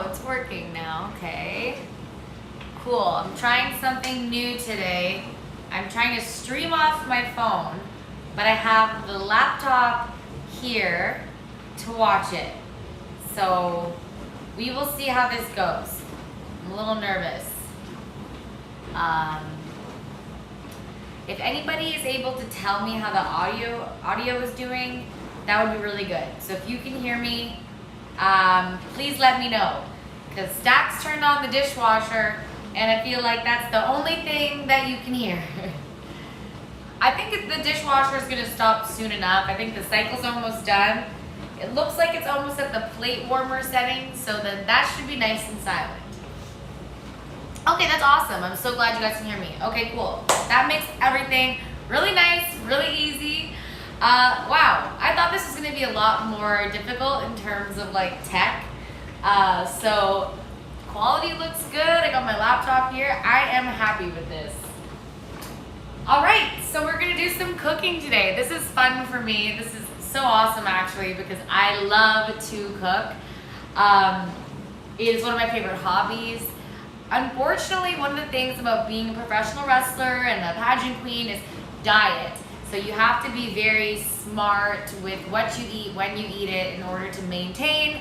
Oh, it's working now. Okay. Cool. I'm trying something new today. I'm trying to stream off my phone, but I have the laptop here to watch it. So we will see how this goes. I'm a little nervous. If anybody is able to tell me how the audio is doing, that would be really good. So if you can hear me, please let me know. Because Stack's turned on the dishwasher, and I feel like that's the only thing that you can hear. I think the dishwasher is going to stop soon enough. I think the cycle's almost done. It looks like it's almost at the plate warmer setting, so then that should be nice and silent. Okay, that's awesome. I'm so glad you guys can hear me. Okay, cool. That makes everything really nice, really easy. Wow, I thought this was going to be a lot more difficult in terms of like tech. So quality looks good. I got my laptop here. I am happy with this. All right, so we're going to do some cooking today. This is fun for me. This is so awesome actually because I love to cook. It is one of my favorite hobbies. Unfortunately, one of the things about being a professional wrestler and a pageant queen is diet. So you have to be very smart with what you eat, when you eat it, in order to maintain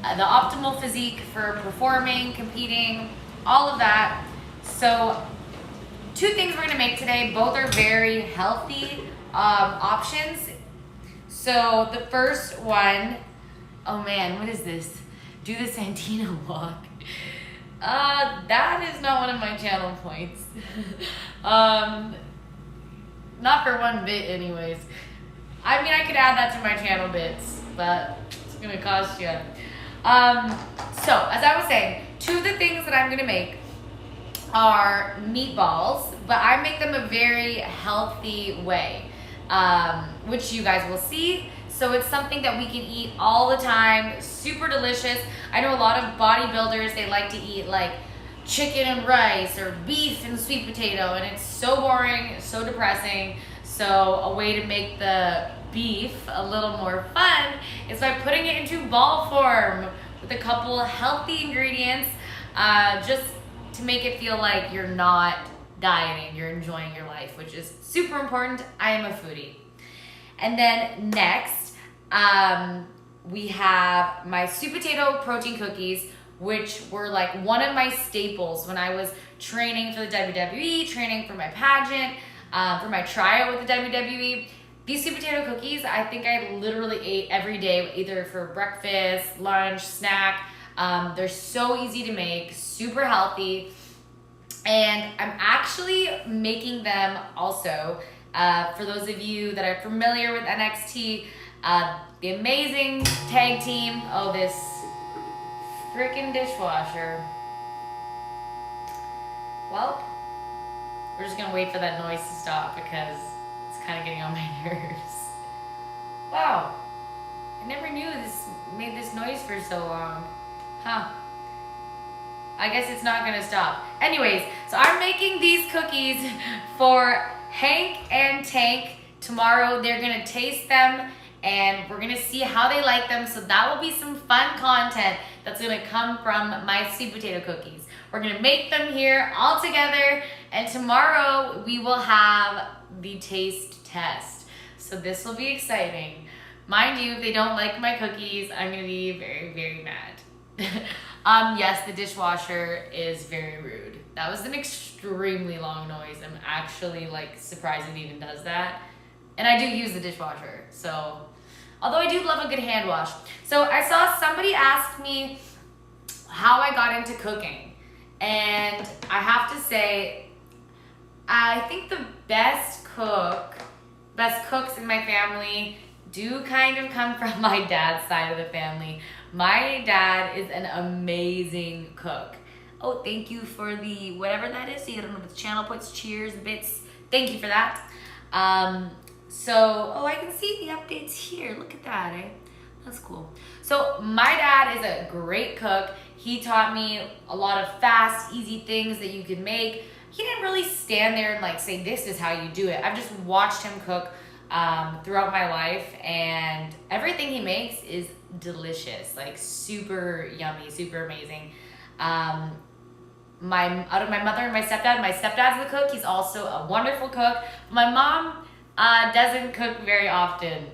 the optimal physique for performing, competing, all of that. So two things we're gonna make today. Both are very healthy options. So the first one, oh man, what is this? Do the Santino walk. That is not one of my channel points. Not for one bit anyways. I mean, I could add that to my channel bits, but it's gonna cost you. So, as I was saying, two of the things that I'm gonna make are meatballs, but I make them a very healthy way, which you guys will see. So it's something that we can eat all the time, super delicious. I know a lot of bodybuilders, they like to eat like chicken and rice or beef and sweet potato, and it's so boring, so depressing. So a way to make the beef a little more fun is by putting it into ball form with a couple healthy ingredients, just to make it feel like you're not dieting, you're enjoying your life, which is super important. I am a foodie. And then next, we have my sweet potato protein cookies, which were like one of my staples when I was training for the WWE, training for my pageant, for my tryout with the WWE. These sweet potato cookies, I think I literally ate every day, either for breakfast, lunch, snack. They're so easy to make, super healthy. And I'm actually making them also, for those of you that are familiar with NXT, the amazing tag team. Oh, this freaking dishwasher. Well, we're just gonna wait for that noise to stop because it's kind of getting on my nerves. Wow, I never knew this made this noise for so long. Huh. I guess it's not gonna stop. Anyways, so I'm making these cookies for Hank and Tank. Tomorrow they're gonna taste them and we're gonna see how they like them. So that will be some fun content that's gonna come from my sweet potato cookies. We're gonna make them here all together, and tomorrow we will have the taste test. So this will be exciting. Mind you, if they don't like my cookies, I'm gonna be very, very mad. Yes, the dishwasher is very rude. That was an extremely long noise. I'm actually like surprised it even does that. And I do use the dishwasher, so, although I do love a good hand wash. So I saw somebody ask me how I got into cooking. And I have to say, I think the best cooks in my family do kind of come from my dad's side of the family. My dad is an amazing cook. Oh, thank you for the, whatever that is. I don't know if it's channel puts, cheers, bits. Thank you for that. Oh, I can see the updates here. Look at that, eh? That's cool. So my dad is a great cook. He taught me a lot of fast, easy things that you can make. He didn't really stand there and like say, this is how you do it. I've just watched him cook throughout my life, and everything he makes is delicious, like super yummy, super amazing. Out of my mother and my stepdad's the cook. He's also a wonderful cook. My mom doesn't cook very often.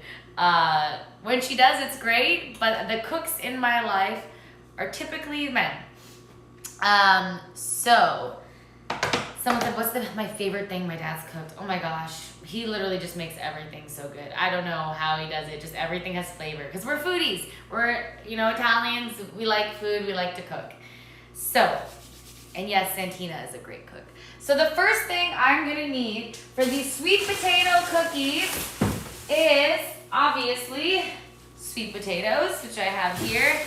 When she does, it's great, but the cooks in my life are typically men. So someone said, what's my favorite thing my dad's cooked? Oh my gosh. He literally just makes everything so good. I don't know how he does it. Just everything has flavor. Because we're foodies. We're, Italians. We like food. We like to cook. So, and yes, Santina is a great cook. So the first thing I'm going to need for these sweet potato cookies is, obviously, sweet potatoes, which I have here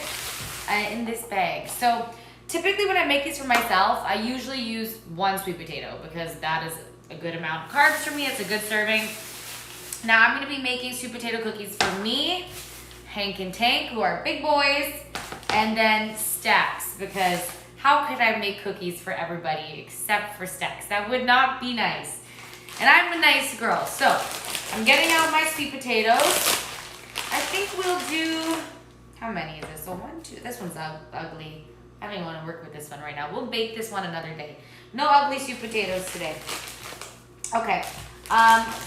in this bag. So typically when I make these for myself, I usually use one sweet potato because that is a good amount of carbs for me. It's a good serving. Now I'm going to be making sweet potato cookies for me, Hank and Tank, who are big boys, and then Stacks, because how could I make cookies for everybody except for Stacks? That would not be nice. And I'm a nice girl. So I'm getting out my sweet potatoes. I think we'll do, how many is this? So 1, 2, this one's ugly. I don't even want to work with this one right now. We'll bake this one another day. No ugly sweet potatoes today. Okay.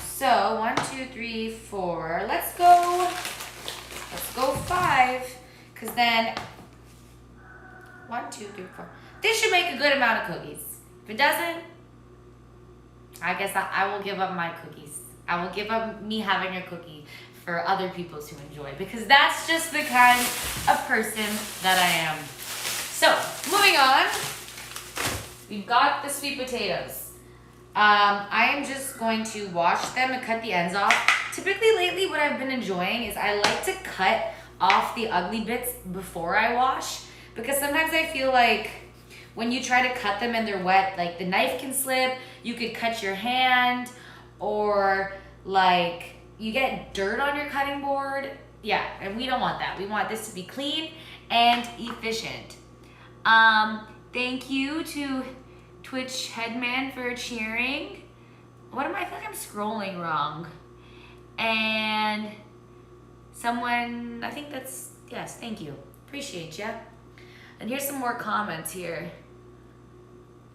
So 1, 2, 3, 4. Let's go 5. Because then 1, 2, 3, 4. This should make a good amount of cookies. If it doesn't, I guess I will give up my cookies. I will give up me having a cookie for other people to enjoy, because that's just the kind of person that I am. So, moving on, we've got the sweet potatoes. I am just going to wash them and cut the ends off. Typically lately what I've been enjoying is I like to cut off the ugly bits before I wash, because sometimes I feel like when you try to cut them and they're wet, like the knife can slip, you could cut your hand, or like you get dirt on your cutting board. Yeah, and we don't want that. We want this to be clean and efficient. Thank you to Twitch Headman for cheering. What am I feel like I'm scrolling wrong. And someone, I think that's, yes, thank you. Appreciate ya. And here's some more comments here.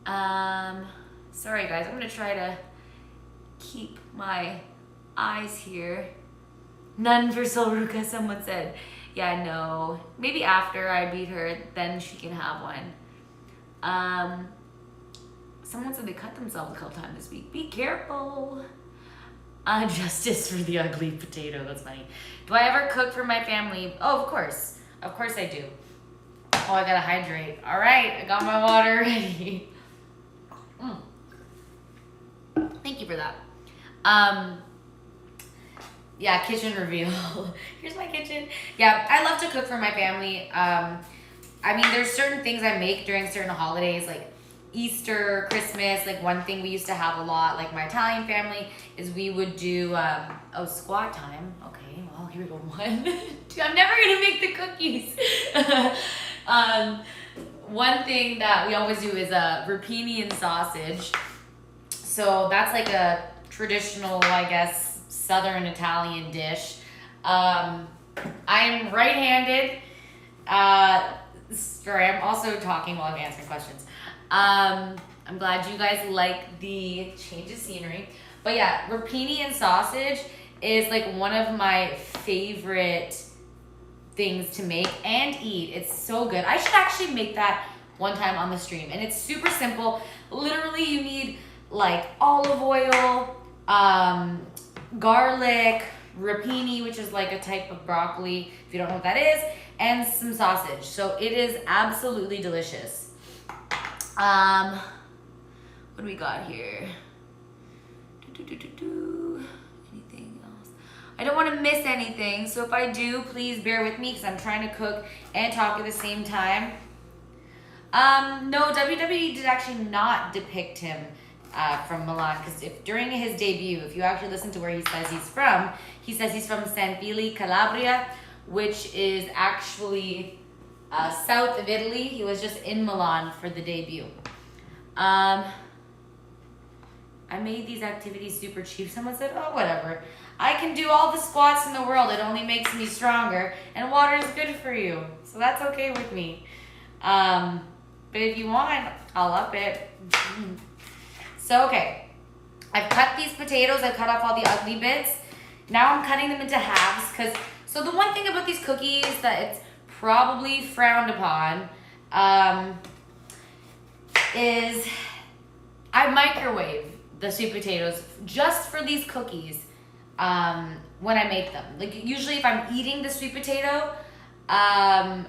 Sorry guys, I'm gonna try to keep my eyes here. None for Solruka, someone said. Yeah, no. Maybe after I beat her, then she can have one. Someone said they cut themselves a couple times this week. Be careful. Justice for the ugly potato. That's funny. Do I ever cook for my family? Oh, of course. Of course I do. Oh, I gotta hydrate. All right, I got my water ready. Thank you for that. Yeah, kitchen reveal. Here's my kitchen. Yeah, I love to cook for my family. I mean, there's certain things I make during certain holidays, like Easter, Christmas. Like one thing we used to have a lot, like my Italian family, is we would do, squat time. Okay, well, here we go. 1, 2, I'm never gonna make the cookies. One thing that we always do is rapini and sausage. So that's like a traditional, I guess, Southern Italian dish. I'm right-handed. Sorry, I'm also talking while I'm answering questions. I'm glad you guys like the change of scenery. But yeah, rapini and sausage is like one of my favorite things to make and eat. It's so good. I should actually make that one time on the stream. And it's super simple. Literally, you need like olive oil, garlic, rapini, which is like a type of broccoli, if you don't know what that is, and some sausage. So it is absolutely delicious. What do we got here? Anything else? I don't want to miss anything, so if I do, please bear with me because I'm trying to cook and talk at the same time. No, WWE did actually not depict him from Milan, because during his debut, if you actually listen to where he says he's from San Fili, Calabria, which is actually south of Italy. He was just in Milan for the debut. I made these activities super cheap. Someone said, oh, whatever. I I can do all the squats in the world. It only makes me stronger. And water is good for you. So that's okay with me. But if you want, I'll up it. So, okay. I've cut these potatoes. I've cut off all the ugly bits. Now I'm cutting them into halves. So the one thing about these cookies that it's probably frowned upon is I microwave the sweet potatoes just for these cookies when I make them. Like usually if I'm eating the sweet potato, sorry,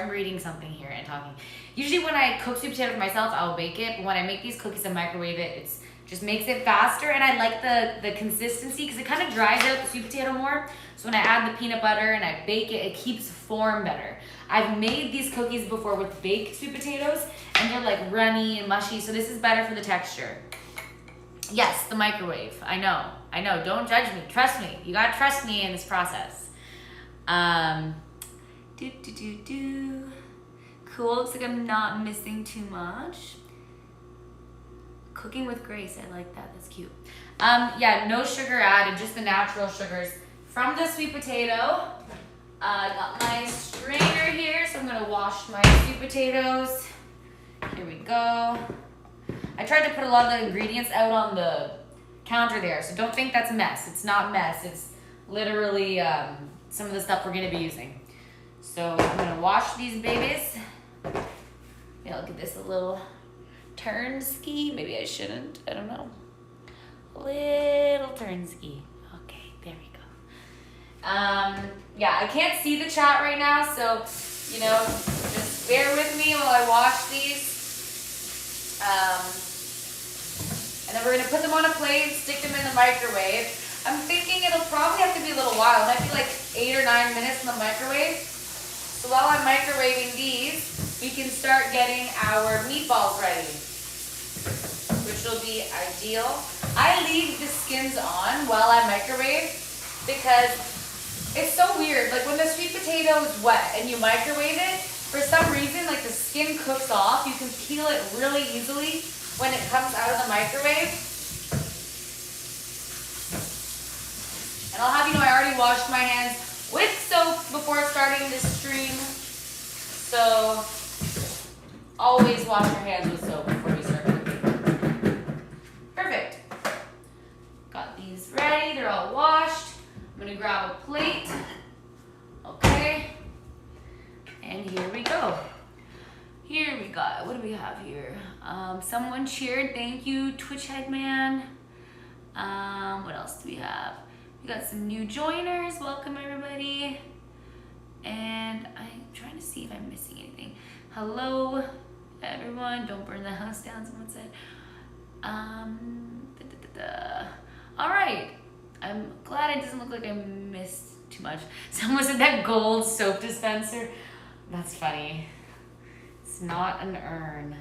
I'm reading something here and talking. Usually when I cook sweet potato for myself, I'll bake it. But when I make these cookies and microwave it, it just makes it faster. And I like the consistency because it kind of dries out the sweet potato more. So when I add the peanut butter and I bake it, it keeps form better. I've made these cookies before with baked sweet potatoes and they're like runny and mushy. So this is better for the texture. Yes, the microwave. I know. Don't judge me. Trust me. You gotta trust me in this process. Cool. Looks like I'm not missing too much. Cooking with grace. I like that. That's cute. Yeah, no sugar added. Just the natural sugars from the sweet potato. I got my strainer here, so I'm gonna wash my sweet potatoes. Here we go. I tried to put a lot of the ingredients out on the counter there, so don't think that's mess. It's not mess. It's literally some of the stuff we're gonna be using. So I'm gonna wash these babies. Maybe I'll give this a little turn ski. Maybe I shouldn't. I don't know. A little turn ski. Okay, there we go. Yeah, I can't see the chat right now, so just bear with me while I wash these. And then we're gonna put them on a plate, stick them in the microwave. I'm thinking it'll probably have to be a little while. It might be like 8 or 9 minutes in the microwave. So while I'm microwaving these, we can start getting our meatballs ready, which will be ideal. I leave the skins on while I microwave because it's so weird. Like when the sweet potato is wet and you microwave it, for some reason, like the skin cooks off. You can peel it really easily when it comes out of the microwave. And I'll have you know I already washed my hands with soap before starting this stream. So always wash your hands with soap before you start cooking. Perfect. Got these ready. They're all washed. I'm going to grab a plate. Okay. And here we go. Here we go. What do we have here? Someone cheered. Thank you, Twitch Headman. What else do we have? We got some new joiners. Welcome, everybody. And I'm trying to see if I'm missing anything. Hello, everyone. Don't burn the house down, someone said. All right. I'm glad it doesn't look like I missed too much. Someone said that gold soap dispenser. That's funny. It's not an urn.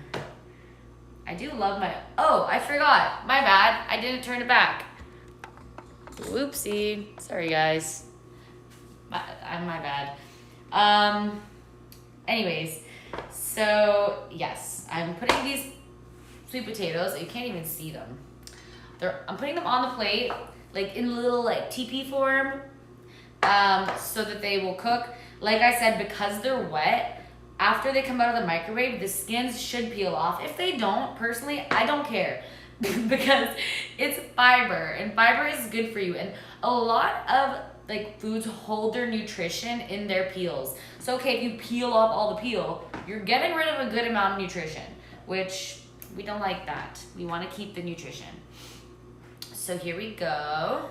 I do love my... Oh, I forgot. My bad. I didn't turn it back. Whoopsie. Sorry, guys. My bad. Anyways. So, yes. I'm putting these sweet potatoes. You can't even see them. I'm putting them on the plate, like in little like teepee form, so that they will cook. Like I said, because they're wet, after they come out of the microwave, the skins should peel off. If they don't, personally, I don't care because it's fiber and fiber is good for you. And a lot of like foods hold their nutrition in their peels. So, okay, if you peel off all the peel, you're getting rid of a good amount of nutrition, which we don't like that. We want to keep the nutrition. So here we go.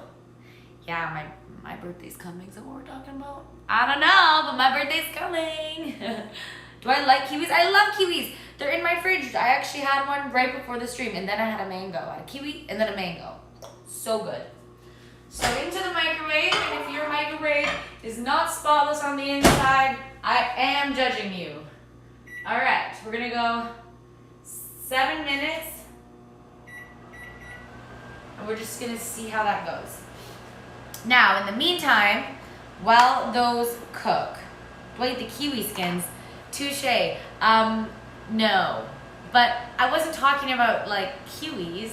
Yeah, my birthday's coming. Is that what we're talking about? I don't know, but my birthday's coming. Do I like kiwis? I love kiwis. They're in my fridge. I actually had one right before the stream, and then I had a mango. I had a kiwi and then a mango. So good. So into the microwave, and if your microwave is not spotless on the inside, I am judging you. All right, we're gonna go 7 minutes. And we're just gonna see how that goes. Now, in the meantime, while those cook, do I eat the kiwi skins? Touche. No. But I wasn't talking about like kiwis.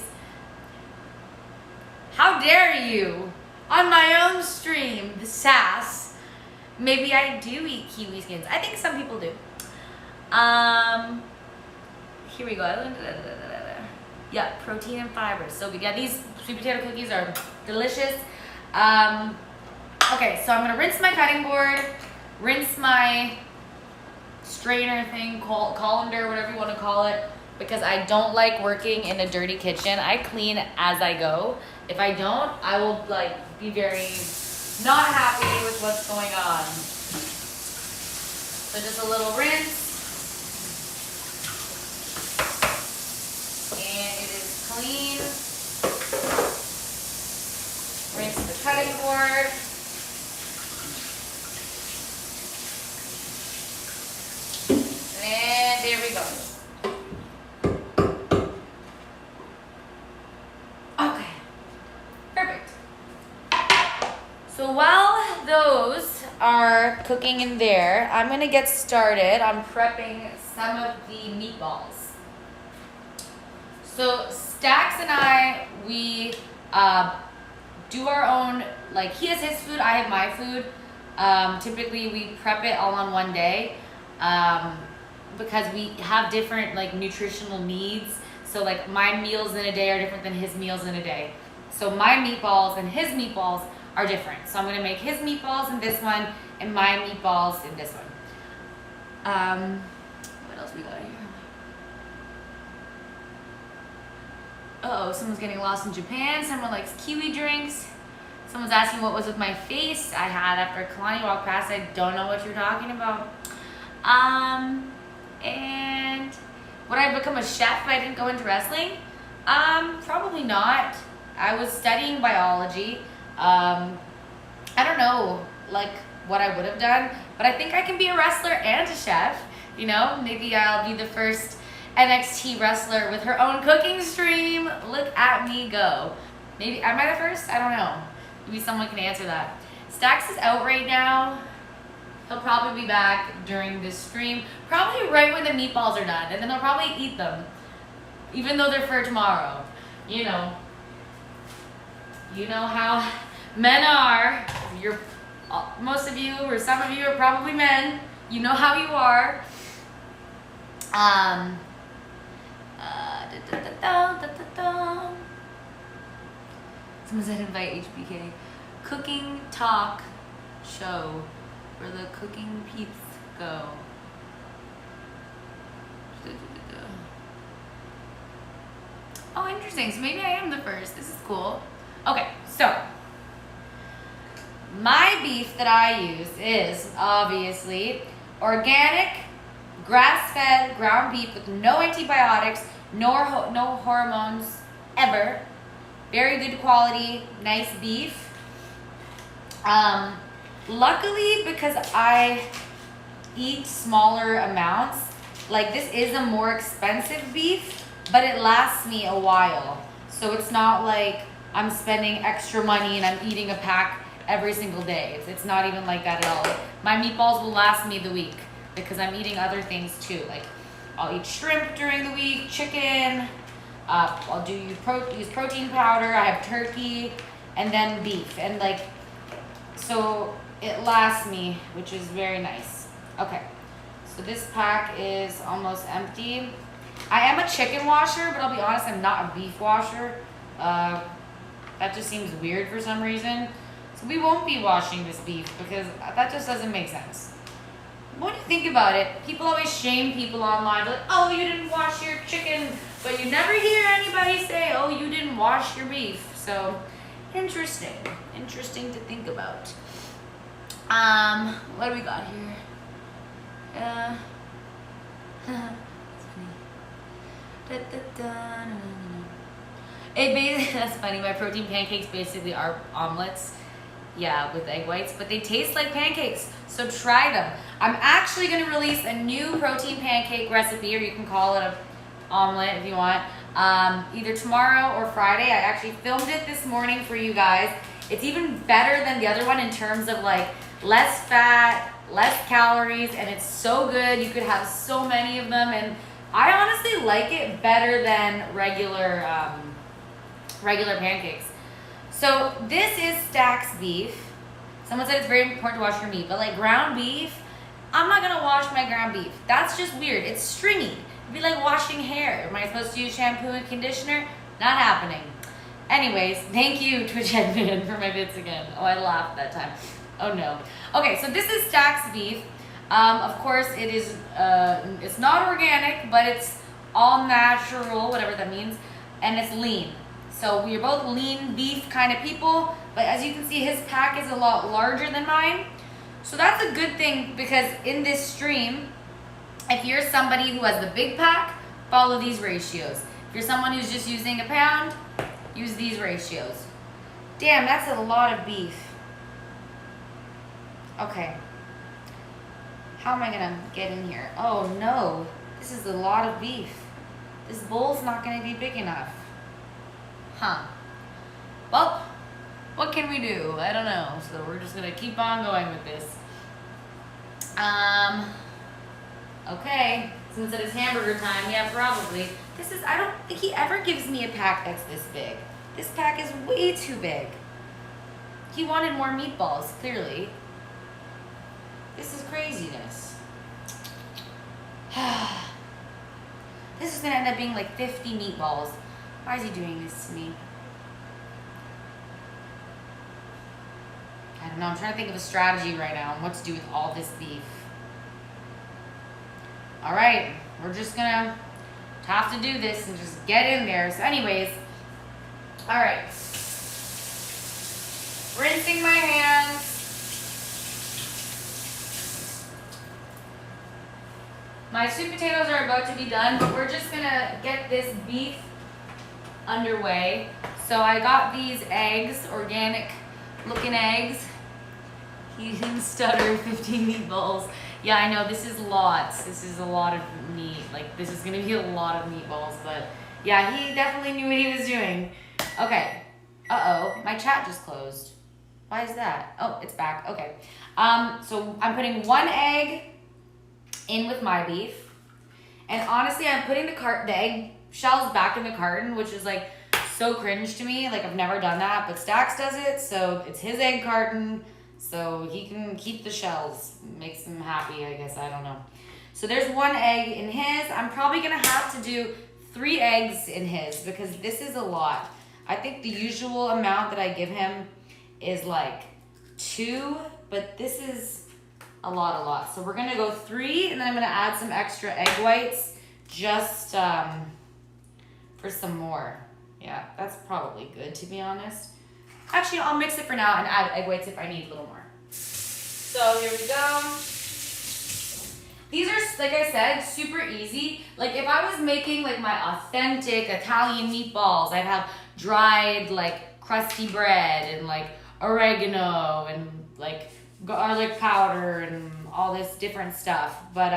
How dare you? On my own stream, the sass. Maybe I do eat kiwi skins. I think some people do. Here we go. Yeah, protein and fiber. So we got these sweet potato cookies are delicious. Okay, so I'm gonna rinse my cutting board, rinse my strainer thing, colander, whatever you want to call it, because I don't like working in a dirty kitchen. I clean as I go. If I don't, I will like be very not happy with what's going on. So just a little rinse. And it is clean. Rinse the cutting board. And there we go. Okay, perfect. So while those are cooking in there, I'm gonna get started on prepping some of the meatballs. So Stax and I, we do our own, like he has his food, I have my food. Typically we prep it all on one day. Because we have different like nutritional needs. So like my meals in a day are different than his meals in a day. So my meatballs and his meatballs are different. So I'm gonna make his meatballs in this one and my meatballs in this one. What else we got here? Uh-oh, someone's getting lost in Japan. Someone likes kiwi drinks. Someone's asking what was with my face I had after Kalani walked past. I don't know what you're talking about. And would I become a chef if I didn't go into wrestling? Probably not. I was studying biology. I don't know, like, what I would have done, but I think I can be a wrestler and a chef, you know? Maybe I'll be the first NXT wrestler with her own cooking stream. Look at me go. Maybe, am I the first? I don't know. Maybe someone can answer that. Stax is out right now. He'll probably be back during this stream, probably right when the meatballs are done, and then he'll probably eat them, even though they're for tomorrow. You know how men are. Most of you, or some of you, are probably men. You know how you are. Someone said invite HBK. Cooking talk show. Where the cooking peeps go. Oh, interesting. So maybe I am the first. This is cool. Okay, so my beef that I use is obviously organic, grass-fed ground beef with no antibiotics, no hormones ever. Very good quality, nice beef. Luckily, because I eat smaller amounts, like this is a more expensive beef, but it lasts me a while. So it's not like I'm spending extra money and I'm eating a pack every single day. It's not even like that at all. My meatballs will last me the week because I'm eating other things too. Like I'll eat shrimp during the week, chicken, I'll use protein powder, I have turkey, and then beef. And like, so it lasts me, which is very nice. Okay, so this pack is almost empty. I am a chicken washer, but I'll be honest, I'm not a beef washer. That just seems weird for some reason. So we won't be washing this beef because that just doesn't make sense. When you think about it, people always shame people online. Like, oh, you didn't wash your chicken, but you never hear anybody say, oh, you didn't wash your beef. So, interesting to think about. What do we got here? That's funny. That's funny. My protein pancakes basically are omelets. Yeah, with egg whites, but they taste like pancakes, so try them. I'm actually going to release a new protein pancake recipe, or you can call it an omelet if you want, either tomorrow or Friday. I actually filmed it this morning for you guys. It's even better than the other one in terms of like less fat, less calories, and it's so good. You could have so many of them, and I honestly like it better than regular pancakes. So this is Stack's beef. Someone said it's very important to wash your meat, but like ground beef, I'm not gonna wash my ground beef. That's just weird. It's stringy. It'd be like washing hair. Am I supposed to use shampoo and conditioner? Not happening. Anyways, thank you, Twitch Headman, for my bits again. Oh, I laughed that time. Oh no. Okay, so this is Stack's beef. Of course, it is. It's not organic, but it's all natural, whatever that means, and it's lean. So we are both lean beef kind of people, but as you can see, his pack is a lot larger than mine. So that's a good thing, because in this stream, if you're somebody who has the big pack, follow these ratios. If you're someone who's just using a pound, use these ratios. Damn, that's a lot of beef. Okay. How am I gonna get in here? Oh no, this is a lot of beef. This bowl's not gonna be big enough. Huh. Well, what can we do? I don't know. So we're just gonna keep on going with this. Okay. Since it is hamburger time, yeah, probably. I don't think he ever gives me a pack that's this big. This pack is way too big. He wanted more meatballs, clearly. This is craziness. This is gonna end up being like 50 meatballs. Why is he doing this to me? I don't know, I'm trying to think of a strategy right now on what to do with all this beef. All right, we're just gonna have to do this and just get in there. So anyways, all right. Rinsing my hands. My sweet potatoes are about to be done, but we're just gonna get this beef underway. So I got these eggs, organic looking eggs. He didn't stutter, 15 meatballs. Yeah, I know, this is lots. This is a lot of meat. Like, this is gonna be a lot of meatballs, but yeah, he definitely knew what he was doing. Okay, uh-oh, my chat just closed. Why is that? Oh, it's back, okay. So I'm putting 1 egg in with my beef. And honestly, I'm putting the egg shells back in the carton, which is like so cringe to me. Like, I've never done that, but Stax does it, so it's his egg carton. So he can keep the shells. Makes him happy, I guess. I don't know. So there's 1 egg in his. I'm probably going to have to do 3 eggs in his because this is a lot. I think the usual amount that I give him is like 2, but this is a lot. So we're going to go 3, and then I'm going to add some extra egg whites just for some more. Yeah, that's probably good, to be honest. Actually, I'll mix it for now and add egg whites if I need a little more. So here we go. These are, like I said, super easy. Like if I was making like my authentic Italian meatballs, I'd have dried like crusty bread and like oregano and like garlic powder and all this different stuff. But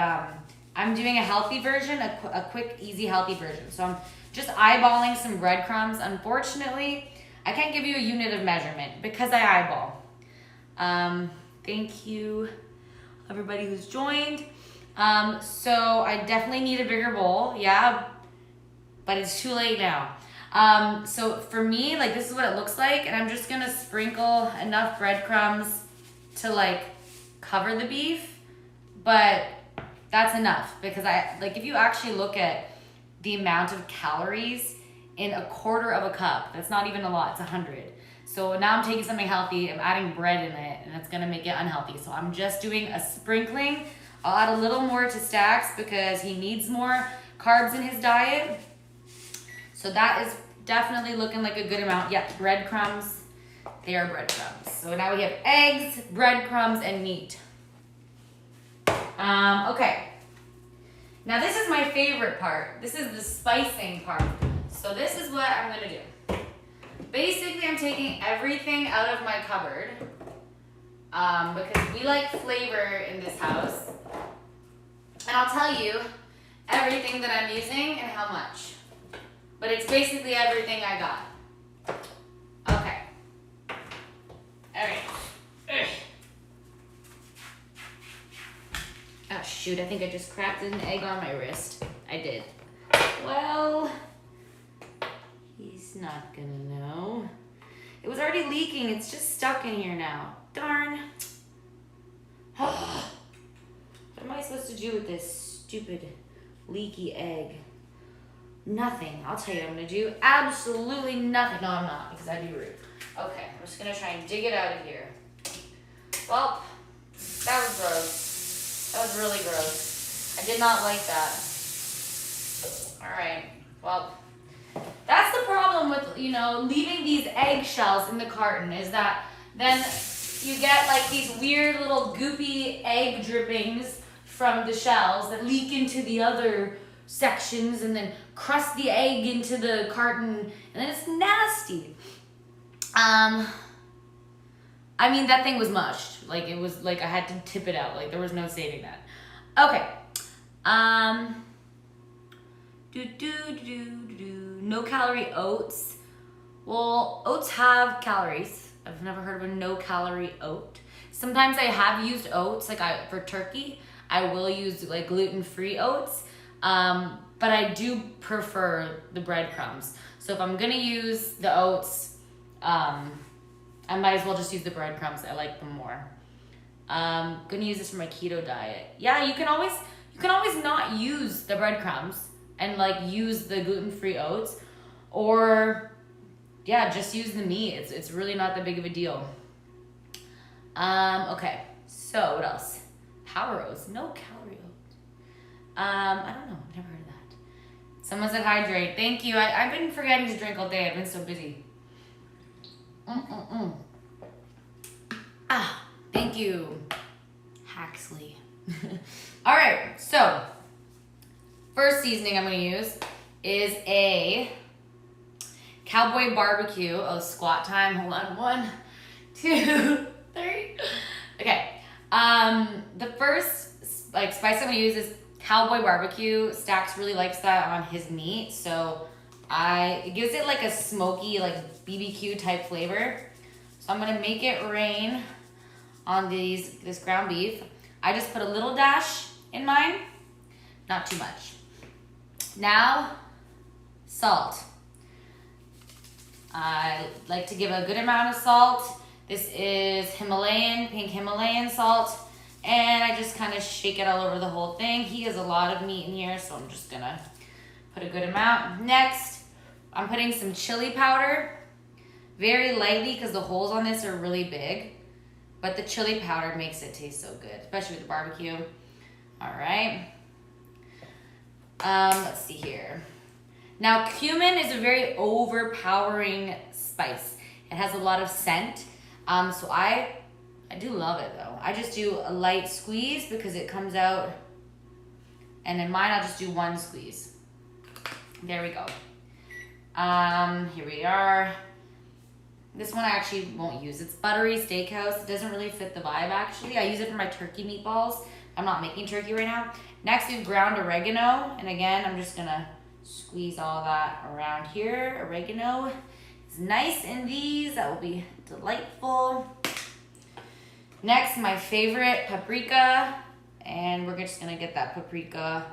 I'm doing a healthy version, a quick, easy, healthy version. So I'm just eyeballing some breadcrumbs. Unfortunately, I can't give you a unit of measurement because I eyeball. Thank you, everybody who's joined. So I definitely need a bigger bowl, yeah, but it's too late now. So for me, like this is what it looks like, and I'm just gonna sprinkle enough breadcrumbs to like cover the beef, but that's enough because if you actually look at the amount of calories in a quarter of a cup, that's not even a lot, it's 100. So now I'm taking something healthy, I'm adding bread in it, and it's gonna make it unhealthy. So I'm just doing a sprinkling. I'll add a little more to Stax because he needs more carbs in his diet. So that is definitely looking like a good amount. Yeah, breadcrumbs, they are breadcrumbs. So now we have eggs, breadcrumbs, and meat. Okay. Now this is my favorite part. This is the spicing part. So this is what I'm gonna do. Basically, I'm taking everything out of my cupboard because we like flavor in this house. And I'll tell you everything that I'm using and how much. But it's basically everything I got. Okay. All right. Oh, shoot. I think I just cracked an egg on my wrist. I did. Well, he's not gonna know. It was already leaking. It's just stuck in here now. Darn. What am I supposed to do with this stupid leaky egg? Nothing. I'll tell you what I'm going to do. Absolutely nothing. No, I'm not, because I'd be rude. Okay, I'm just going to try and dig it out of here. Well, that was gross. That was really gross. I did not like that. Alright, well, that's the problem with, you know, leaving these eggshells in the carton, is that then you get like these weird little goopy egg drippings from the shells that leak into the other sections and then crust the egg into the carton, and then it's nasty. I mean, that thing was mushed. Like, it was like I had to tip it out. Like, there was no saving that. Okay. No calorie oats. Well, oats have calories. I've never heard of a no calorie oat. Sometimes I have used oats, like for turkey. I will use like gluten-free oats. But I do prefer the breadcrumbs. So if I'm gonna use the oats, I might as well just use the breadcrumbs. I like them more. Gonna use this for my keto diet. Yeah, you can always not use the breadcrumbs and like use the gluten-free oats, or yeah, just use the meat. It's really not that big of a deal. Okay, so what else? Power oats, no calorie oats. I don't know, I've never heard of that. Someone said hydrate. Thank you. I've been forgetting to drink all day. I've been so busy. Thank you, Haxley. All right, so first seasoning I'm gonna use is a cowboy barbecue. Oh, squat time. Hold on. 1, 2, 3. Okay. The first like spice I'm gonna use is cowboy barbecue. Stax really likes that on his meat, so it gives it like a smoky, like BBQ type flavor. So I'm gonna make it rain on this ground beef. I just put a little dash in mine, not too much. Now, salt. I like to give a good amount of salt. This is pink Himalayan salt, and I just kind of shake it all over the whole thing. He has a lot of meat in here, so I'm just gonna put a good amount. Next, I'm putting some chili powder, very lightly because the holes on this are really big, but the chili powder makes it taste so good, especially with the barbecue. All right. Let's see here. Now, cumin is a very overpowering spice. It has a lot of scent. So I do love it though. I just do a light squeeze because it comes out, and in mine I'll just do 1 squeeze. There we go. Here we are. This one I actually won't use. It's buttery steakhouse. It doesn't really fit the vibe actually. I use it for my turkey meatballs. I'm not making turkey right now. Next we have ground oregano, and again I'm just gonna squeeze all that around here. Oregano is nice in these. That will be delightful. Next, my favorite, paprika, and we're just gonna get that paprika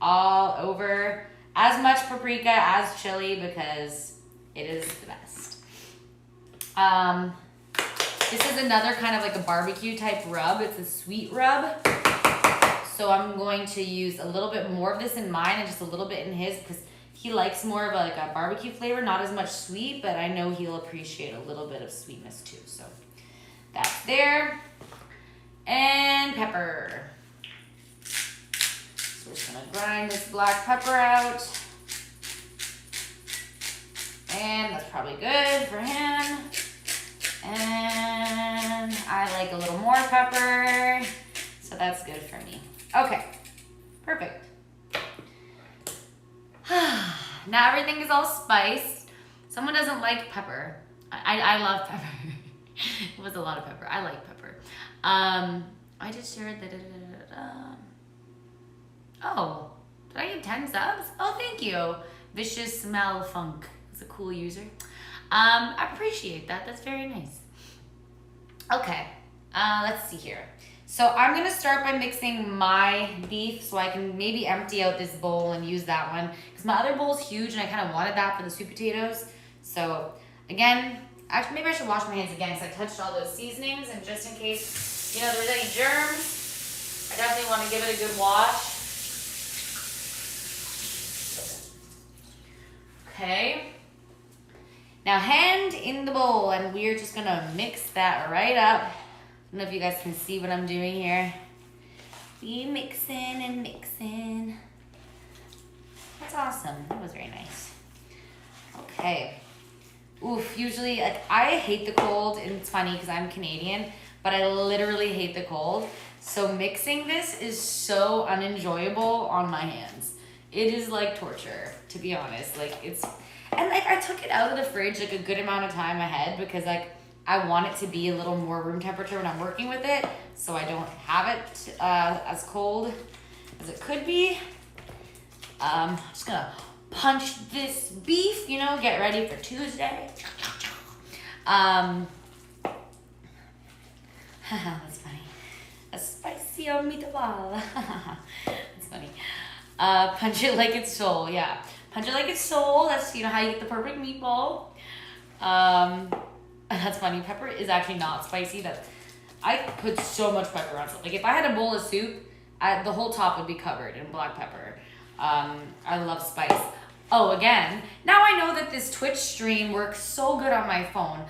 all over. As much paprika as chili because it is the best. This is another kind of like a barbecue type rub. It's a sweet rub. So I'm going to use a little bit more of this in mine and just a little bit in his because he likes more of like a barbecue flavor, not as much sweet, but I know he'll appreciate a little bit of sweetness too. So that's there. And pepper. So we're just gonna grind this black pepper out. And that's probably good for him. And I like a little more pepper, so that's good for me. Okay, perfect. Now everything is all spiced. Someone doesn't like pepper. I love pepper. It was a lot of pepper. I like pepper. I just shared Oh, did I get 10 subs? Oh, thank you. Vicious Smell Funk is a cool user. I appreciate that. That's very nice. Okay, let's see here. So I'm gonna start by mixing my beef so I can maybe empty out this bowl and use that one because my other bowl is huge and I kind of wanted that for the sweet potatoes. So again, Actually, maybe I should wash my hands again because I touched all those seasonings, and just in case, you know, there's any germs, I definitely want to give it a good wash. Okay. Now hand in the bowl, and we're just gonna mix that right up. I don't know if you guys can see what I'm doing here. We mixing and mixing. That's awesome. That was very nice. Okay. Oof, usually, like, I hate the cold, and it's funny because I'm Canadian, but I literally hate the cold. So mixing this is so unenjoyable on my hands. It is like torture, to be honest. Like, it's, and like I took it out of the fridge like a good amount of time ahead because like I want it to be a little more room temperature when I'm working with it, so I don't have it as cold as it could be. I'm just gonna punch this beef, you know, get ready for Tuesday. That's funny. A spicy meatball. That's funny. Punch it like it's soul, yeah. Punch it like it's soul. That's, you know, how you get the perfect meatball. That's funny. Pepper is actually not spicy. That I put so much pepper on something. Like if I had a bowl of soup, the whole top would be covered in black pepper. I love spice. Oh, again, now I know that this Twitch stream works so good on my phone.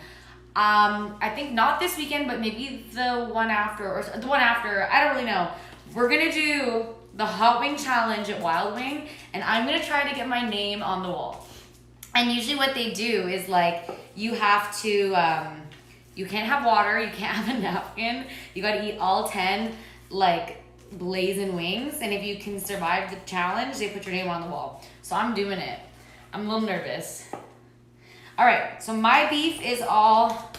I think not this weekend, but maybe the one after, or the one after. I don't really know. We're gonna do the hot wing challenge at Wild Wing, and I'm gonna try to get my name on the wall. And usually what they do is like, you have to, you can't have water, you can't have a napkin, you gotta eat all 10 like blazing wings, and if you can survive the challenge, they put your name on the wall. So I'm doing it. I'm a little nervous. All right, so my beef is all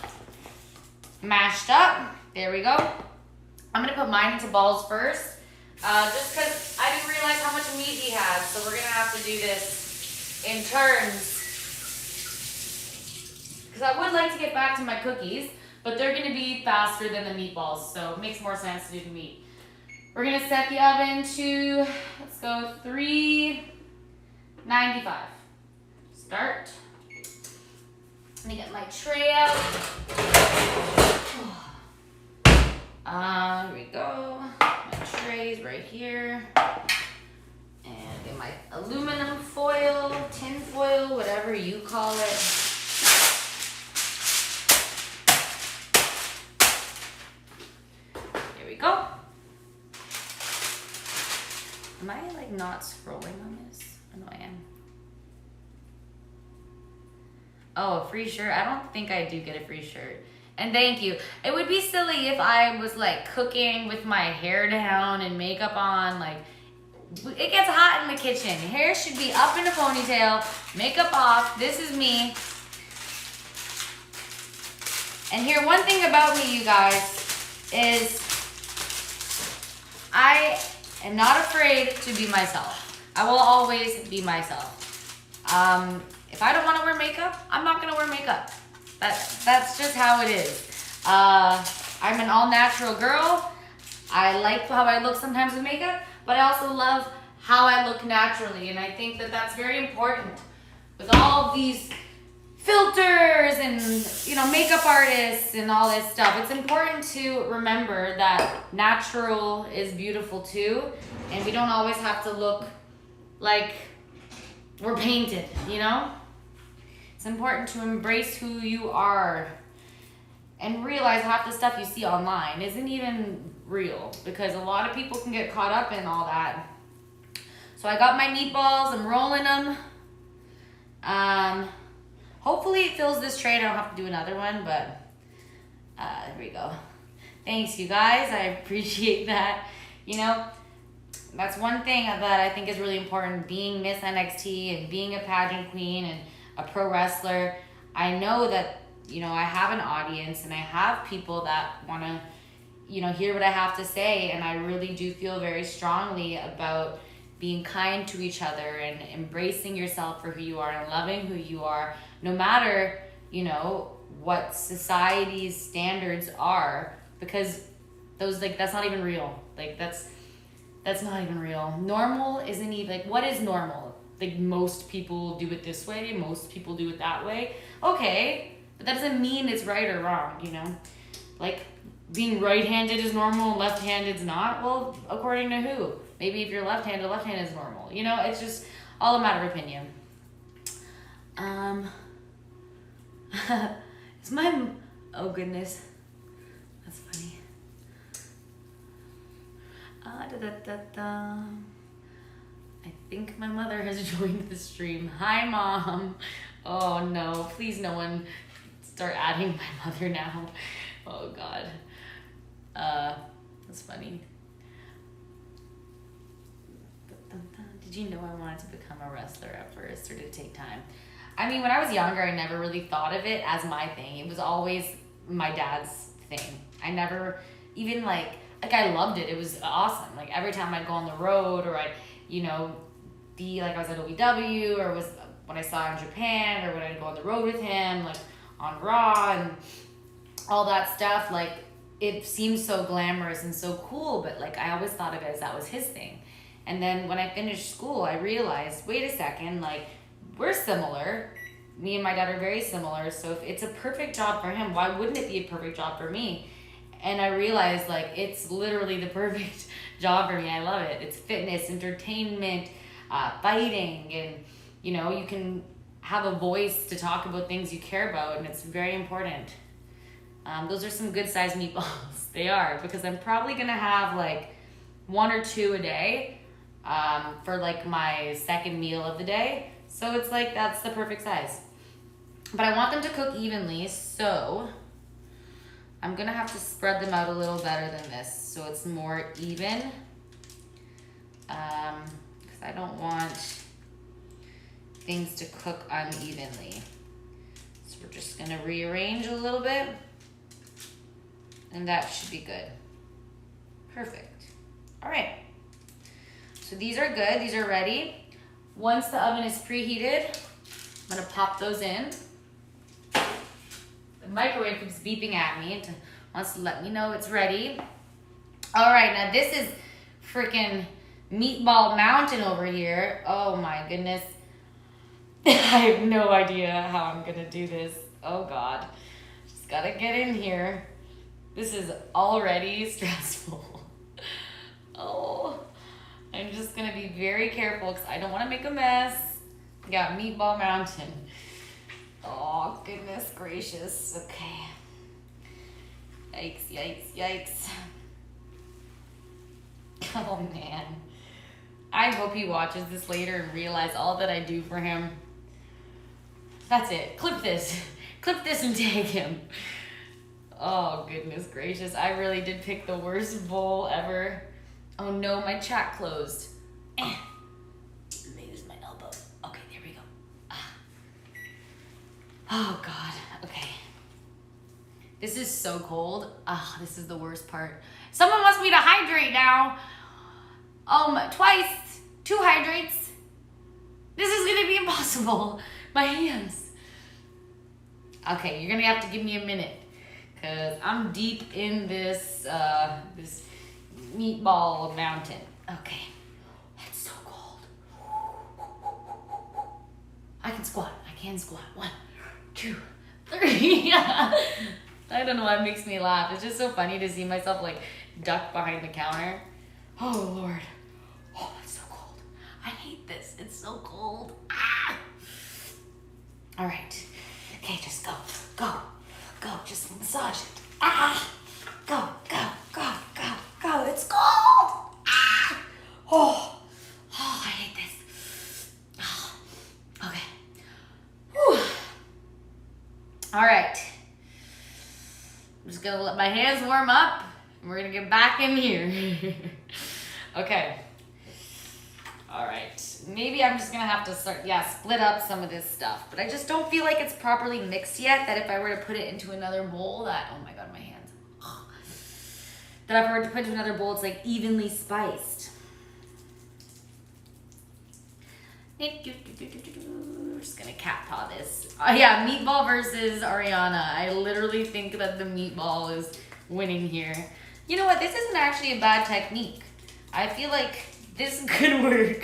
mashed up. There we go. I'm gonna put mine into balls first. Just because I didn't realize how much meat he has, so we're gonna have to do this in turns. Because I would like to get back to my cookies, but they're gonna be faster than the meatballs, so it makes more sense to do the meat. We're gonna set the oven to, let's go 395. Start. Let me get my tray out. Here we go. My tray's right here. And get my aluminum foil, tin foil, whatever you call it. Here we go. Am I like not scrolling on this? I know I am. Oh, a free shirt? I don't think I do get a free shirt. And thank you. It would be silly if I was like cooking with my hair down and makeup on. Like, it gets hot in the kitchen. Hair should be up in a ponytail, makeup off. This is me. And here, one thing about me, you guys, is I am not afraid to be myself. I will always be myself. If I don't want to wear makeup, I'm not going to wear makeup. That's just how it is. I'm an all-natural girl. I like how I look sometimes with makeup, but I also love how I look naturally, and I think that that's very important. With all these filters and, you know, makeup artists and all this stuff, it's important to remember that natural is beautiful too, and we don't always have to look like we're painted, you know? It's important to embrace who you are and realize half the stuff you see online isn't even real, because a lot of people can get caught up in all that. So I got my meatballs, I'm rolling them. Hopefully it fills this tray and I don't have to do another one, but here we go. Thanks, you guys. I appreciate that. You know, that's one thing that I think is really important, being Miss NXT and being a pageant queen and a pro wrestler. I know that, you know, I have an audience and I have people that want to, you know, hear what I have to say, and I really do feel very strongly about being kind to each other and embracing yourself for who you are and loving who you are, no matter, you know, what society's standards are, because those, like, that's not even real. Like, that's not even real. Normal isn't even, like, what is normal? Like, most people do it this way, most people do it that way. Okay, But that doesn't mean it's right or wrong, you know? Like, being right-handed is normal and left-handed is not. Well, according to who? Maybe if you're left-handed, left-handed is normal. You know, it's just all a matter of opinion. Is my... Oh, goodness. That's funny. I think my mother has joined the stream. Hi, Mom. Oh, no. Please, no one start adding my mother now. Oh, God. That's funny. Did you know I wanted to become a wrestler at first, or did it take time? I mean, when I was younger, I never really thought of it as my thing. It was always my dad's thing. I never even like I loved it. It was awesome. Like every time I'd go on the road, or I'd, you know, be like I was at OVW, or was when I saw him in Japan, or when I'd go on the road with him, like on Raw and all that stuff. Like it seemed so glamorous and so cool, but like I always thought of it as that was his thing. And then when I finished school, I realized, wait a second, like we're similar. Me and my dad are very similar. So if it's a perfect job for him, why wouldn't it be a perfect job for me? And I realized like it's literally the perfect job for me. I love it. It's fitness, entertainment, fighting, and you know, you can have a voice to talk about things you care about, and it's very important. Those are some good sized meatballs. They are, because I'm probably gonna have like 1 or 2 a day for like my second meal of the day. So it's like that's the perfect size. But I want them to cook evenly, so I'm gonna have to spread them out a little better than this so it's more even. Because I don't want things to cook unevenly. So we're just gonna rearrange a little bit, and that should be good. Perfect. All right. So these are good. These are ready. Once the oven is preheated, I'm gonna pop those in. The microwave keeps beeping at me. It wants to let me know it's ready. All right, now this is freaking Meatball Mountain over here. Oh my goodness. I have no idea how I'm gonna do this. Oh God. Just gotta get in here. This is already stressful. Oh, I'm just gonna be very careful because I don't wanna make a mess. Got Meatball Mountain. Oh, goodness gracious. Okay. Yikes, yikes, yikes. Oh, man. I hope he watches this later and realize all that I do for him. That's it. Clip this. Clip this and tag him. Oh, goodness gracious. I really did pick the worst bowl ever. Oh, no, my chat closed. Let me use my elbow. Okay, there we go. Oh, God. Okay. This is so cold. This is the worst part. Someone wants me to hydrate now. Twice. 2 hydrates. This is going to be impossible. My hands. Okay, you're going to have to give me a minute, because I'm deep in this, this meatball mountain. Okay. It's so cold. I can squat. 1, 2, 3. I don't know why it makes me laugh. It's just so funny to see myself like duck behind the counter. Oh Lord. Oh, it's so cold. I hate this. It's so cold. All right. Okay, just go. Go. Go. Just massage it. Go. Go. Go. Go. Go. It's cold. Oh, I hate this. Okay. Whew. All right. I'm just gonna let my hands warm up, and we're gonna get back in here. Okay. All right. Maybe I'm just gonna have to split up some of this stuff, but I just don't feel like it's properly mixed yet, that if I were to put it into another bowl oh my God, my hands. That if I were to put it into another bowl, it's like evenly spiced. We're just gonna cat paw this. Yeah, meatball versus Arianna. I literally think that the meatball is winning here. You know what? This isn't actually a bad technique. I feel like this could work.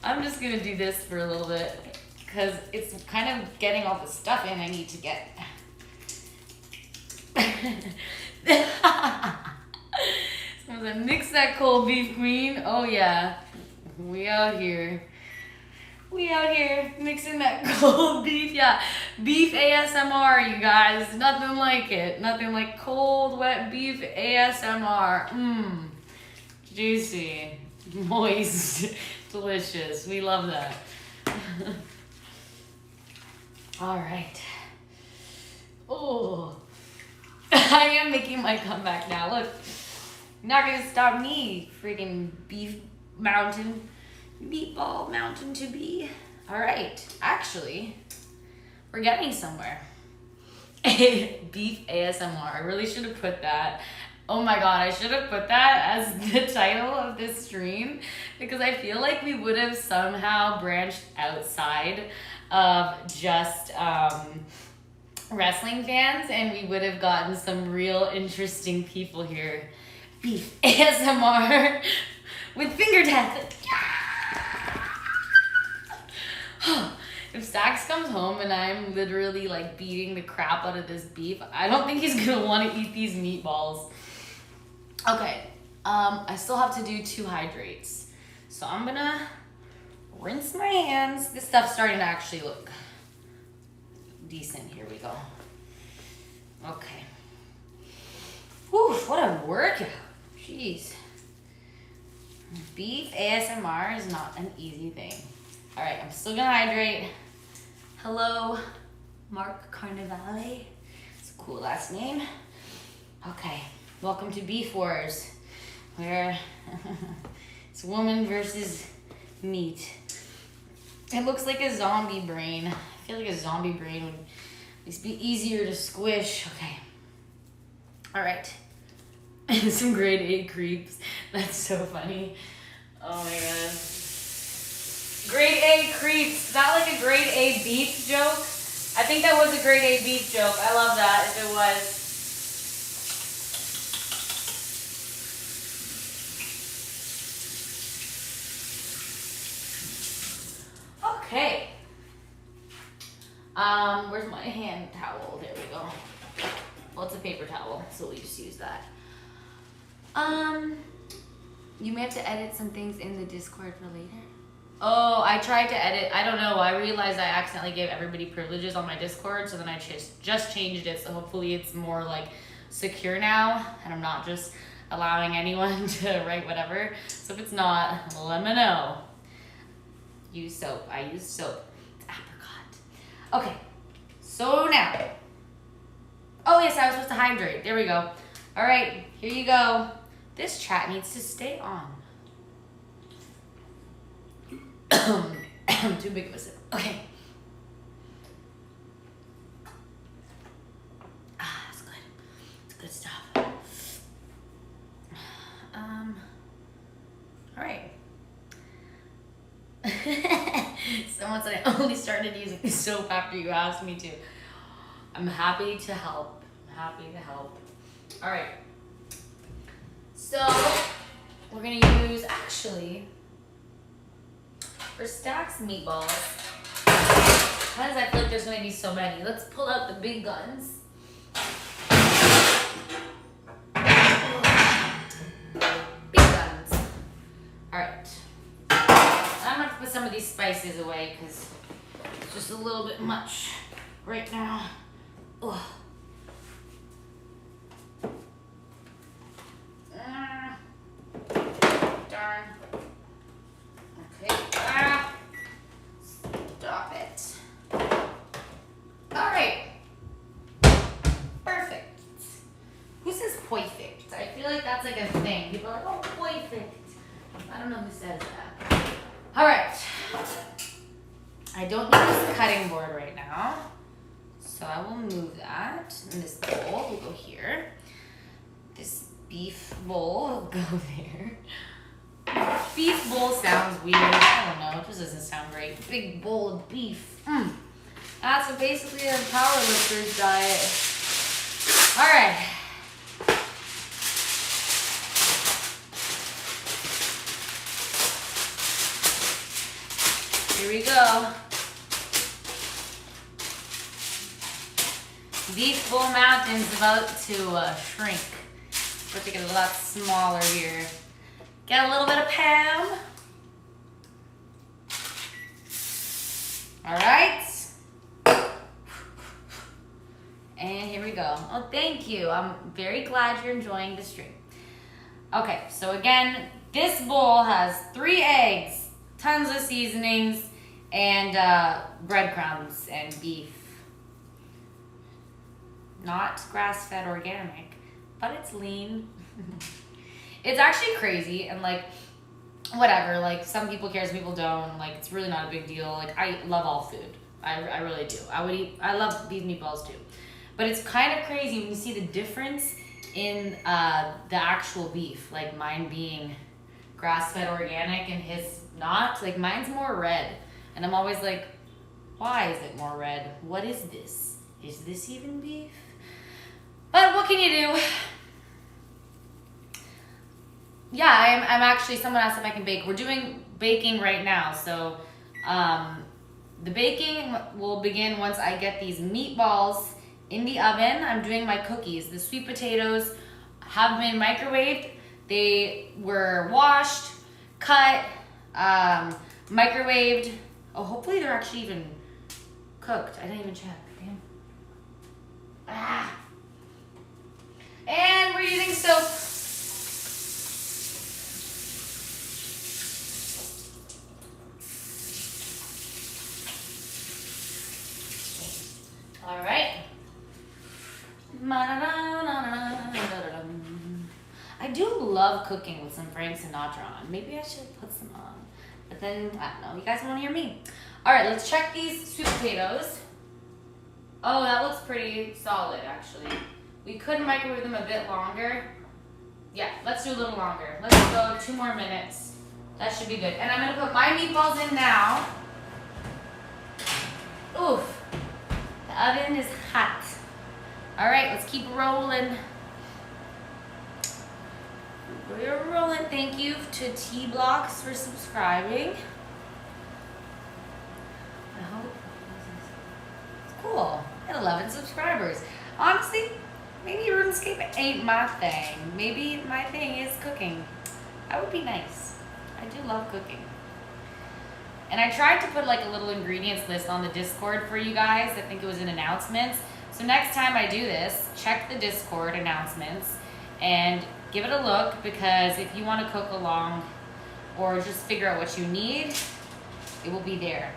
I'm just gonna do this for a little bit, because it's kind of getting all the stuff in I need to get. So I'm gonna mix that cold beef queen. Oh yeah, we out here. We out here mixing that cold beef. Yeah, beef ASMR, you guys. Nothing like it. Nothing like cold, wet beef ASMR. Mmm, juicy, moist, delicious. We love that. All right. Oh, I am making my comeback now. Look, you're not gonna stop me, freaking beef mountain, meatball mountain to be. All right, actually, we're getting somewhere. Beef ASMR. I really should have put that. Oh my god, I should have put that as the title of this stream because I feel like we would have somehow branched outside of just wrestling fans and we would have gotten some real interesting people here. Beef ASMR with finger death. If Stax comes home and I'm literally like beating the crap out of this beef, I don't think he's gonna want to eat these meatballs. Okay, I still have to do 2 hydrates. So I'm gonna rinse my hands. This stuff's starting to actually look decent. Here we go. Okay. Whew, what a workout. Jeez. Beef ASMR is not an easy thing. All right, I'm still gonna hydrate. Hello, Mark Carnivale. It's a cool last name. Okay, welcome to Beef Wars, where it's woman versus meat. It looks like a zombie brain. I feel like a zombie brain would at least be easier to squish. Okay. All right. Some grade A creeps. That's so funny. Oh my god. Grade A creeps. Is that like a grade A beef joke? I think that was a grade A beef joke. I love that if it was. Okay. Where's my hand towel? There we go. Well, it's a paper towel, so we'll just use that. You may have to edit some things in the Discord for later. Oh, I tried to edit. I don't know. I realized I accidentally gave everybody privileges on my Discord, so then I just changed it, so hopefully it's more like secure now, and I'm not just allowing anyone to write whatever. So if it's not, let me know. Use soap. I use soap. It's apricot. Okay, so now. Oh yes, I was supposed to hydrate. There we go. All right, here you go. This chat needs to stay on. Too big of a sip. Okay. Ah, that's good. It's good stuff. All right. Someone said I only started using soap after you asked me to. I'm happy to help. I'm happy to help. All right. So we're gonna use actually for Stax meatballs. Why does I feel like there's gonna be so many? Let's pull out the big guns. Big guns. All right. I'm gonna have to put some of these spices away because it's just a little bit much right now. Ugh. Darn. Okay. Stop it. Alright. Perfect. Who says perfect? I feel like that's like a thing. People are like, oh, perfect. I don't know who says that. Alright. I don't need this cutting board right now. So I will move that. And this bowl will go here. This beef bowl will go there. Beef bowl sounds weird. I don't know. It just doesn't sound great. Big bowl of beef. That's basically a powerlifter's diet. Alright. Here we go. Beef Bull Mountain's about to shrink. We're to get a lot smaller here. Get a little bit of Pam. All right. And here we go. Oh, thank you. I'm very glad you're enjoying the stream. Okay, so again, this bowl has 3 eggs, tons of seasonings, and breadcrumbs and beef. Not grass-fed organic, but it's lean. It's actually crazy, and like, whatever, like some people care, some people don't. Like, it's really not a big deal. Like, I love all food. I really do. I love these meatballs too. But it's kind of crazy when you see the difference in the actual beef. Like mine being grass-fed organic and his not. Like mine's more red. And I'm always like, why is it more red? What is this? Is this even beef? But what can you do? Yeah, I'm actually, someone asked if I can bake. We're doing baking right now. So the baking will begin once I get these meatballs in the oven. I'm doing my cookies. The sweet potatoes have been microwaved. They were washed, cut, microwaved. Oh, hopefully they're actually even cooked. I didn't even check. Damn. Ah. And we're using soap. All right. I do love cooking with some Frank Sinatra on. Maybe I should put some on. But then, I don't know. You guys won't hear me. All right, let's check these sweet potatoes. Oh, that looks pretty solid, actually. We could microwave them a bit longer. Yeah, let's do a little longer. Let's go 2 more minutes. That should be good. And I'm going to put my meatballs in now. Oof. The oven is hot. All right, let's keep rolling. We're rolling. Thank you to T-Blocks for subscribing. I hope it's cool. I had 11 subscribers. Honestly, maybe RuneScape ain't my thing. Maybe my thing is cooking. That would be nice. I do love cooking. And I tried to put like a little ingredients list on the Discord for you guys. I think it was in announcements. So next time I do this, check the Discord announcements and give it a look, because if you want to cook along or just figure out what you need, it will be there.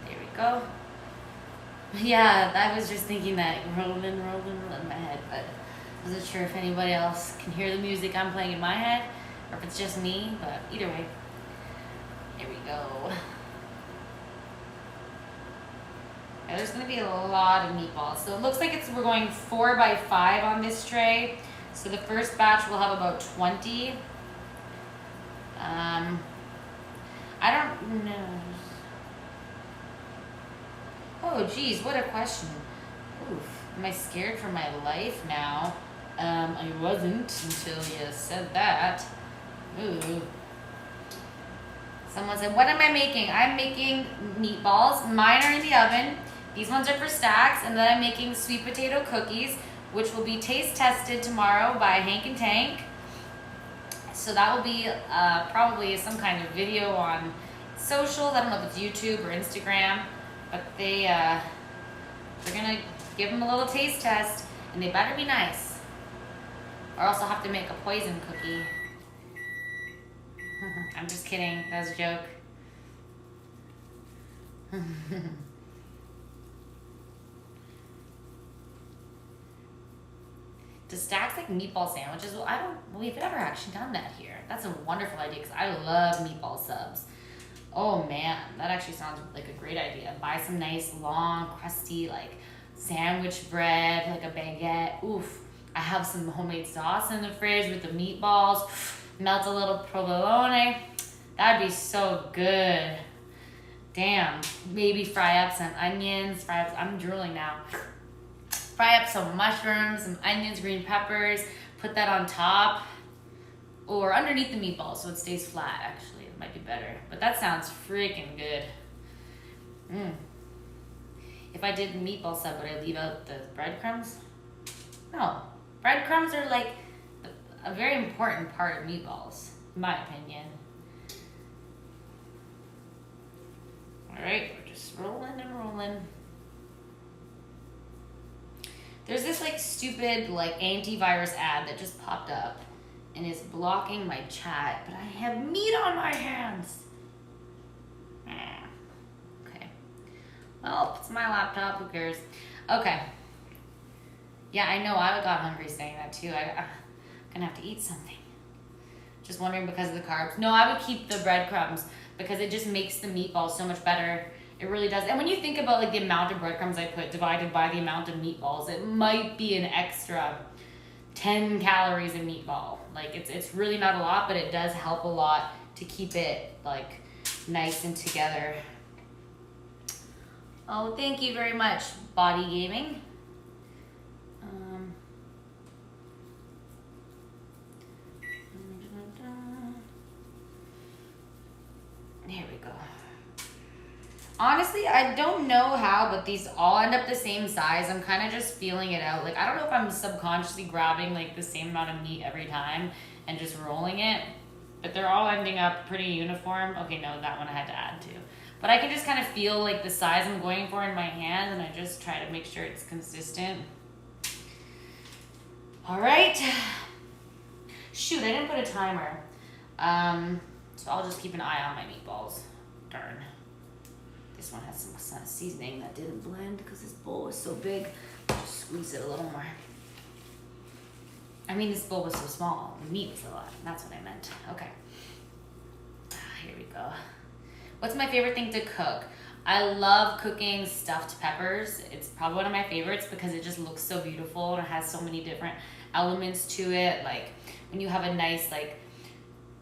There we go. Yeah, I was just thinking that rolling in my head, but I wasn't sure if anybody else can hear the music I'm playing in my head or if it's just me, but either way. There we go. Yeah, there's going to be a lot of meatballs. So it looks like we're going 4 by 5 on this tray. So the first batch will have about 20. I don't know. Oh, geez, what a question. Oof, am I scared for my life now? I wasn't until you said that. Ooh. Someone said, what am I making? I'm making meatballs. Mine are in the oven. These ones are for stacks. And then I'm making sweet potato cookies, which will be taste tested tomorrow by Hank and Tank. So that will be probably some kind of video on socials. I don't know if it's YouTube or Instagram. But they're going to give them a little taste test. And they better be nice. Or else I'll have to make a poison cookie. I'm just kidding. That was a joke. Do stacks like meatball sandwiches? Well, we've never actually done that here. That's a wonderful idea because I love meatball subs. Oh man, that actually sounds like a great idea. Buy some nice, long, crusty, like sandwich bread, like a baguette. Oof. I have some homemade sauce in the fridge with the meatballs. Melt a little provolone. That'd be so good. Damn. Maybe fry up some onions. I'm drooling now. Fry up some mushrooms, some onions, green peppers. Put that on top. Or underneath the meatballs so it stays flat, actually. It might be better. But that sounds freaking good. If if I did meatball sub, would I leave out the breadcrumbs? No. Breadcrumbs are like a very important part of meatballs, in my opinion. Alright, we're just rolling and rolling. There's this like stupid like antivirus ad that just popped up and is blocking my chat, but I have meat on my hands. Okay. Well, it's my laptop, who cares? Okay. Yeah, I know, I got hungry saying that too. I'm gonna have to eat something. Just wondering because of the carbs. No, I would keep the breadcrumbs because it just makes the meatball so much better. It really does. And when you think about like the amount of breadcrumbs I put divided by the amount of meatballs, it might be an extra 10 calories a meatball. Like it's really not a lot, but it does help a lot to keep it like nice and together. Oh, thank you very much, Body Gaming. Here we go. Honestly, I don't know how, but these all end up the same size. I'm kind of just feeling it out. Like, I don't know if I'm subconsciously grabbing like the same amount of meat every time and just rolling it, but they're all ending up pretty uniform. Okay, no, that one I had to add to. But I can just kind of feel like the size I'm going for in my hand, and I just try to make sure it's consistent. All right. Shoot, I didn't put a timer. So I'll just keep an eye on my meatballs. Darn. This one has some seasoning that didn't blend because this bowl was so big. Just squeeze it a little more. I mean, this bowl was so small. The meat was a lot. That's what I meant. Okay. Here we go. What's my favorite thing to cook? I love cooking stuffed peppers. It's probably one of my favorites because it just looks so beautiful and it has so many different elements to it. Like when you have a nice, like,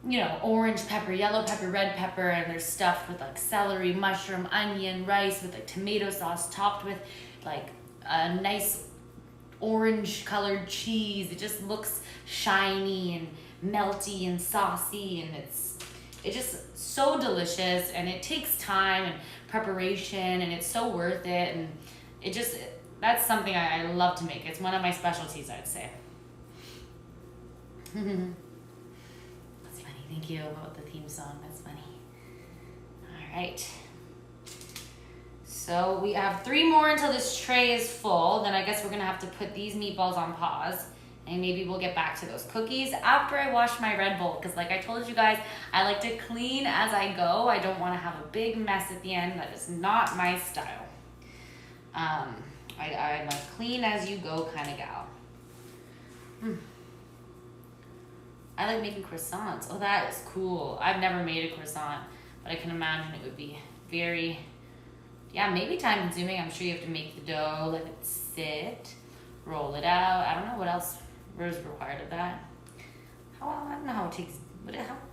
you know, orange pepper, yellow pepper, red pepper, and they're stuffed with like celery, mushroom, onion, rice with like tomato sauce topped with like a nice orange colored cheese. It just looks shiny and melty and saucy, and it's just so delicious, and it takes time and preparation, and it's so worth it, and that's something I love to make. It's one of my specialties, I'd say. Thank you about the theme song. That's funny. All right. So we have 3 more until this tray is full. Then I guess we're going to have to put these meatballs on pause. And maybe we'll get back to those cookies after I wash my Red Bull. Because like I told you guys, I like to clean as I go. I don't want to have a big mess at the end. That is not my style. I'm a clean as you go kind of gal. I like making croissants. Oh, that is cool. I've never made a croissant, but I can imagine it would be very, maybe time consuming. I'm sure you have to make the dough, let it sit, roll it out. I don't know what else is required of that. I don't know how it takes,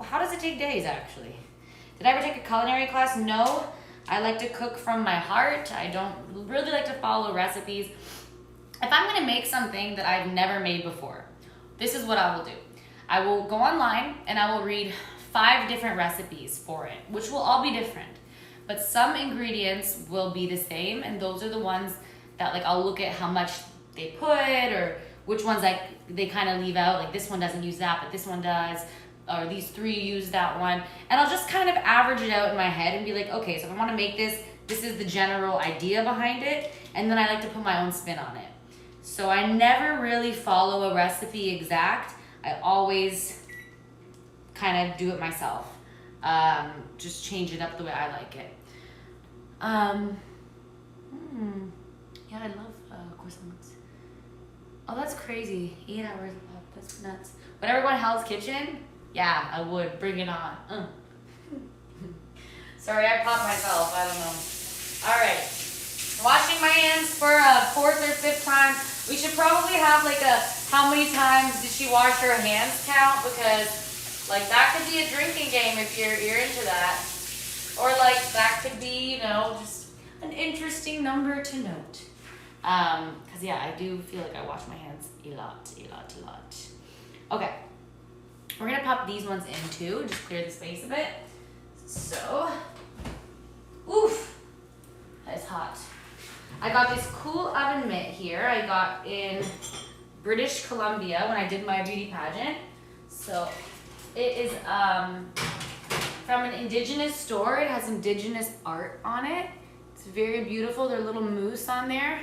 how does it take days actually? Did I ever take a culinary class? No. I like to cook from my heart. I don't really like to follow recipes. If I'm gonna make something that I've never made before, this is what I will do. I will go online and I will read 5 different recipes for it, which will all be different. But some ingredients will be the same, and those are the ones that like I'll look at how much they put or which ones they kind of leave out. Like this one doesn't use that, but this one does. Or these 3 use that one. And I'll just kind of average it out in my head and be like, okay, so if I want to make this, this is the general idea behind it. And then I like to put my own spin on it. So I never really follow a recipe exact. I always kind of do it myself. Just change it up the way I like it. Yeah, I love croissants. Oh, that's crazy. 8 hours up. That's nuts. Would ever go in Hell's Kitchen? Yeah, I would. Bring it on. Sorry, I popped myself. I don't know. All right. Washing my hands for a 4th or 5th time. We should probably have like a how many times did she wash her hands count, because like that could be a drinking game if you're into that. Or like that could be, you know, just an interesting number to note. Because yeah, I do feel like I wash my hands a lot. Okay. We're gonna pop these ones in too, just clear the space a bit. So, oof, that is hot. I got this cool oven mitt here. I got in British Columbia when I did my beauty pageant. So it is from an indigenous store. It has indigenous art on it. It's very beautiful. There are little moose on there.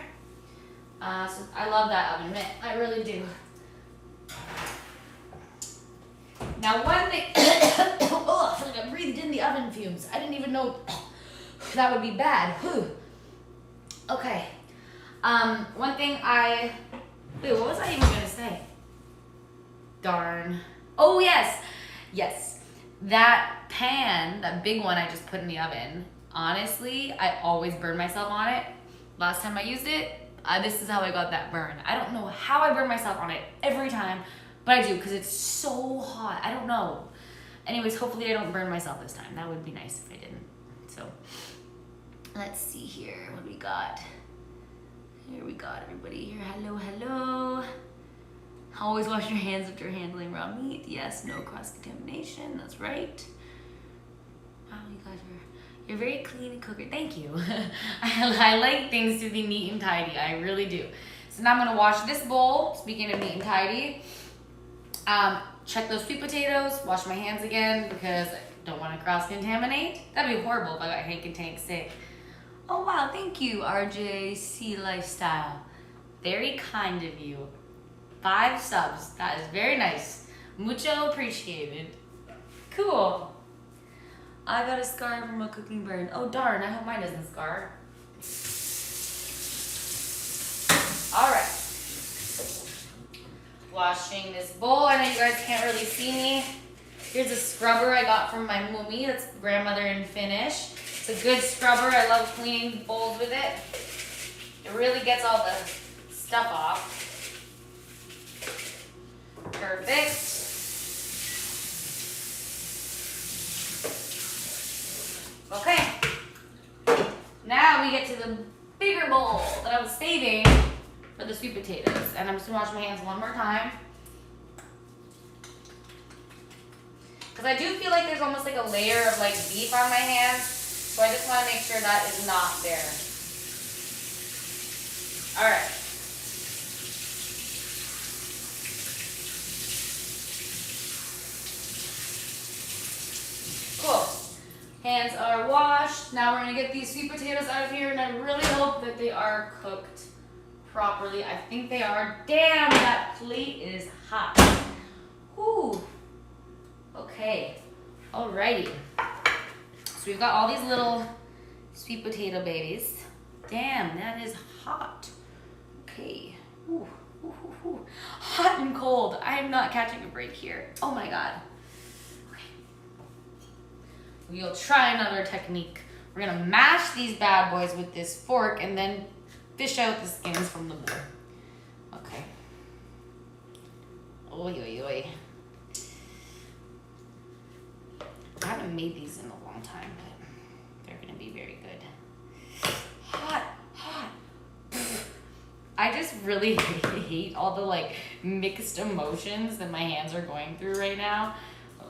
So I love that oven mitt. I really do. Now one thing, oh, I feel like I breathed in the oven fumes. I didn't even know that would be bad. Whew. Okay. One thing wait, what was I even gonna say? Darn. Oh yes, yes. That pan, that big one I just put in the oven, honestly, I always burn myself on it. Last time I used it, this is how I got that burn. I don't know how I burn myself on it every time, but I do because it's so hot. I don't know. Anyways, hopefully I don't burn myself this time. That would be nice if I didn't. So, let's see here. What do we got? Here we got everybody here. Hello, hello. Always wash your hands after handling raw meat. Yes, no cross-contamination. That's right. Wow, you guys you're very clean and cooker. Thank you. I like things to be neat and tidy. I really do. So now I'm gonna wash this bowl. Speaking of neat and tidy, check those sweet potatoes. Wash my hands again because I don't want to cross-contaminate. That'd be horrible if I got Hank and Tank sick. Oh wow, thank you, RJC Lifestyle. Very kind of you. 5 subs. That is very nice. Mucho appreciated. Cool. I got a scar from a cooking burn. Oh darn, I hope mine doesn't scar. Alright. Washing this bowl. I know you guys can't really see me. Here's a scrubber I got from my mummy. That's grandmother in Finnish. It's a good scrubber. I love cleaning bowls with it. It really gets all the stuff off. Perfect. Okay. Now we get to the bigger bowl that I was saving for the sweet potatoes. And I'm just gonna wash my hands one more time. Because I do feel like there's almost like a layer of like beef on my hands. So I just want to make sure that is not there. All right. Cool. Hands are washed. Now we're gonna get these sweet potatoes out of here, and I really hope that they are cooked properly. I think they are. Damn, that plate is hot. Whew. Okay. Alrighty. So we've got all these little sweet potato babies. Damn, that is hot. Okay. Ooh, ooh, ooh, ooh. Hot and cold. I am not catching a break here. Oh my god. Okay. We'll try another technique. We're gonna mash these bad boys with this fork and then fish out the skins from the bowl. Okay. Oy, oy, oy. I haven't made these in a long time, but they're gonna be very good. Hot, hot. I just really hate all the like mixed emotions that my hands are going through right now.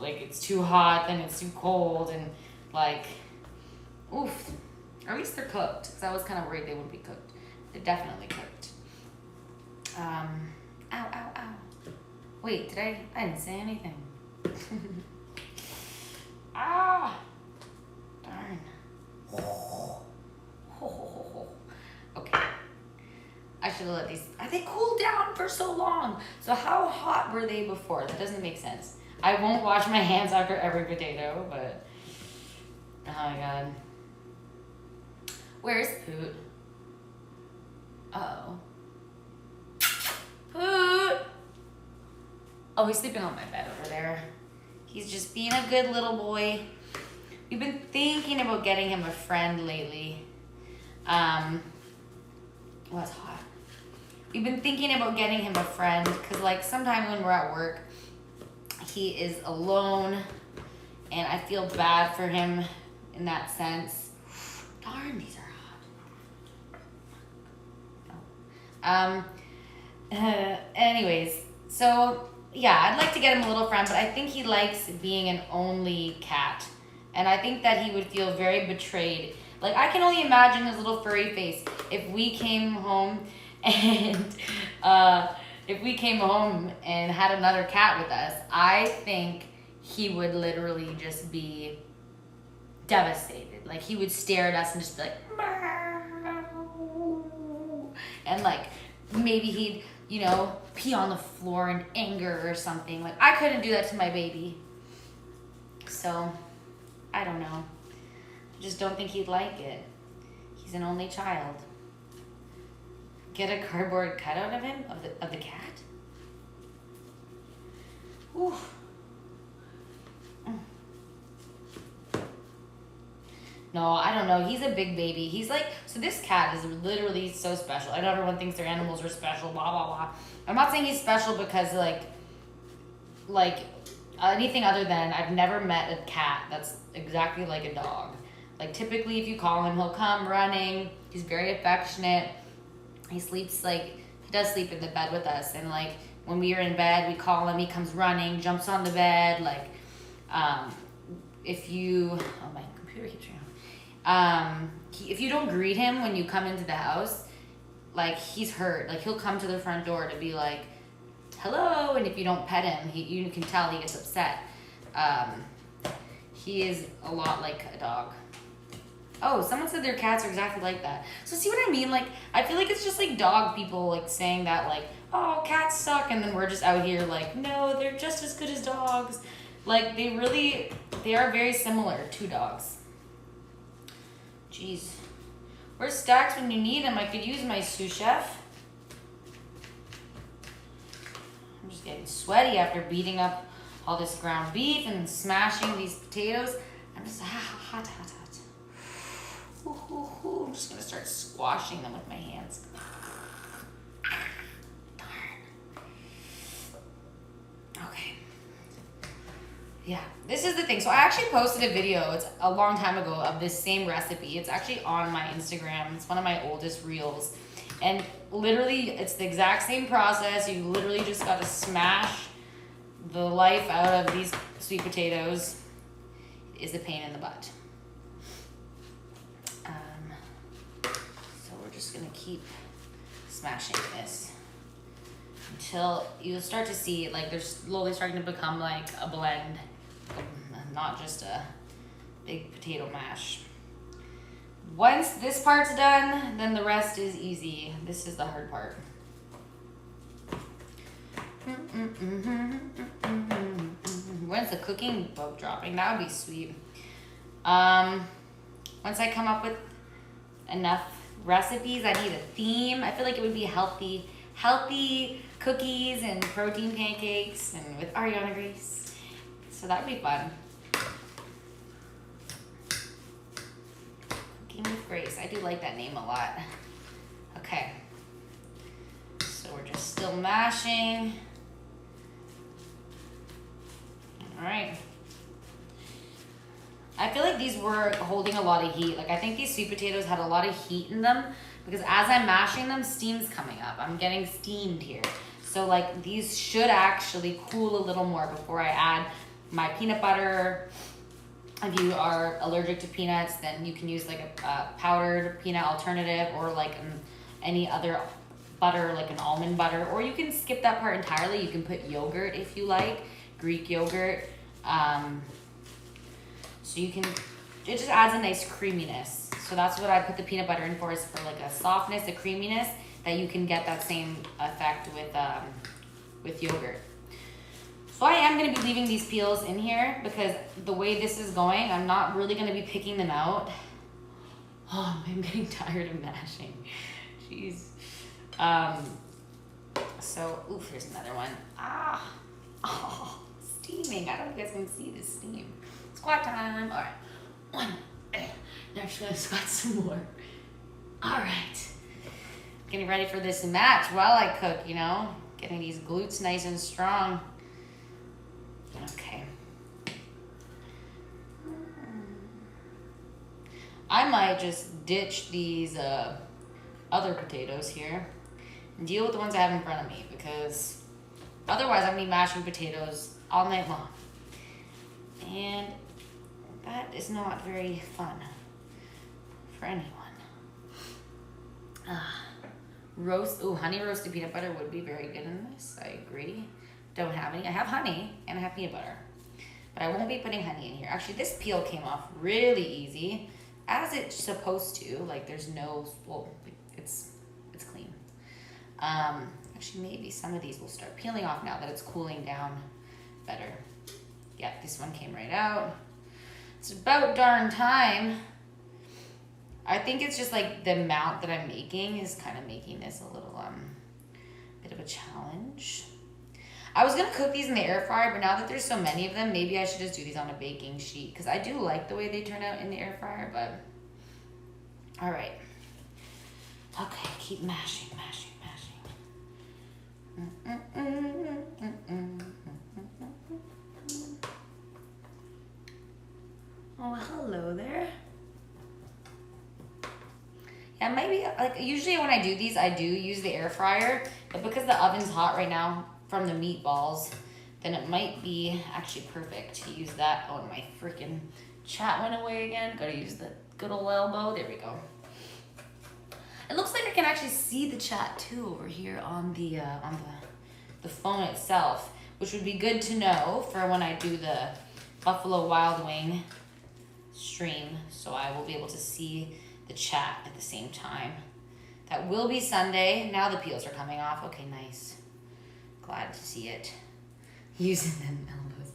Like it's too hot, then it's too cold, and like, oof. Or at least they're cooked, because I was kind of worried they wouldn't be cooked. They're definitely cooked. Ow, ow, ow. Wait, I didn't say anything. Ah, darn. Okay. I should have let these, they cooled down for so long. So how hot were they before? That doesn't make sense. I won't wash my hands after every potato, but, oh my god. Where's Poot? Uh-oh. Poot! Oh, he's sleeping on my bed over there. He's just being a good little boy. We've been thinking about getting him a friend lately. Well, it's hot. We've been thinking about getting him a friend because, like, sometimes when we're at work, he is alone, and I feel bad for him in that sense. Darn, these are hot. Anyways, so yeah, I'd like to get him a little friend, but I think he likes being an only cat. And I think that he would feel very betrayed. Like, I can only imagine his little furry face. if we came home and had another cat with us, I think he would literally just be devastated. Like, he would stare at us and just be like, meow. And like, maybe he'd, you know, pee on the floor in anger or something. Like, I couldn't do that to my baby. So, I don't know. I just don't think he'd like it. He's an only child. Get a cardboard cutout of him, of the cat? Ooh. No, I don't know. He's a big baby. He's like, so this cat is literally so special. I know everyone thinks their animals are special, blah, blah, blah. I'm not saying he's special because like anything other than I've never met a cat that's exactly like a dog. Like, typically if you call him, he'll come running. He's very affectionate. He sleeps, like, he does sleep in the bed with us. And like, when we are in bed, we call him, he comes running, jumps on the bed. Like, if you, oh, my computer keeps ringing. If you don't greet him when you come into the house, like, he's hurt. Like, he'll come to the front door to be like, hello, and if you don't pet him, you can tell he gets upset. He is a lot like a dog. Oh, someone said their cats are exactly like that. So see what I mean? Like, I feel like it's just like dog people, like, saying that, like, oh, cats suck, and then we're just out here like, no, they're just as good as dogs. Like, they are very similar to dogs. Jeez. Where's Stacks when you need him? I could use my sous chef. I'm just getting sweaty after beating up all this ground beef and smashing these potatoes. I'm just hot. I'm just gonna start squashing them with my hands. Darn. Okay. Yeah, this is the thing. So I actually posted a video, it's a long time ago, of this same recipe. It's actually on my Instagram. It's one of my oldest reels. And literally, it's the exact same process. You literally just got to smash the life out of these sweet potatoes. It is a pain in the butt. So we're just gonna keep smashing this until you'll start to see, like, they're slowly starting to become like a blend, not just a big potato mash. Once this part's done, then the rest is easy. This is the hard part. When's the cooking book dropping? That would be sweet. Once I come up with enough recipes, I need a theme. I feel like it would be healthy cookies and protein pancakes and with Arianna grease. So that would be fun. Cooking with Grace. I do like that name a lot. Okay. So we're just still mashing. All right. I feel like these were holding a lot of heat. Like, I think these sweet potatoes had a lot of heat in them because as I'm mashing them, steam's coming up. I'm getting steamed here. So, like, these should actually cool a little more before I add my peanut butter. If you are allergic to peanuts, then you can use like a powdered peanut alternative, or like any other butter, like an almond butter, or you can skip that part entirely. You can put yogurt if you like, Greek yogurt. So you can, it just adds a nice creaminess. So that's what I put the peanut butter in for, is for like a softness, a creaminess, that you can get that same effect with yogurt. So I am going to be leaving these peels in here because the way this is going, I'm not really going to be picking them out. Oh, I'm getting tired of mashing. Jeez. So, oof, here's another one. Oh, steaming. I don't know if you guys can see this steam. Squat time. All right. One. Now I'm just going to squat some more. All right. Getting ready for this match while I cook, you know. Getting these glutes nice and strong. Okay. I might just ditch these other potatoes here and deal with the ones I have in front of me, because otherwise I'm going to be mashing potatoes all night long. And that is not very fun for anyone. Honey roasted peanut butter would be very good in this. I agree. Don't have any. I have honey and I have peanut butter. But I won't be putting honey in here. Actually, this peel came off really easy, as it's supposed to. Like, there's no, well, it's clean. Actually, maybe some of these will start peeling off now that it's cooling down better. Yeah, this one came right out. It's about darn time. I think it's just like the amount that I'm making is kind of making this a little bit of a challenge. I was gonna cook these in the air fryer, but now that there's so many of them, maybe I should just do these on a baking sheet, because I do like the way they turn out in the air fryer. But all right, okay, keep mashing. Oh, hello there. Yeah, maybe, like, usually when I do these, I do use the air fryer, but because the oven's hot right now from the meatballs, then it might be actually perfect to use that. Oh, my freaking chat went away again. Gotta use the good old elbow. There we go. It looks like I can actually see the chat too over here on the phone itself, which would be good to know for when I do the Buffalo Wild Wing stream, so I will be able to see the chat at the same time. That will be Sunday. Now the peels are coming off. Okay, nice. Glad to see it. Using them elbows.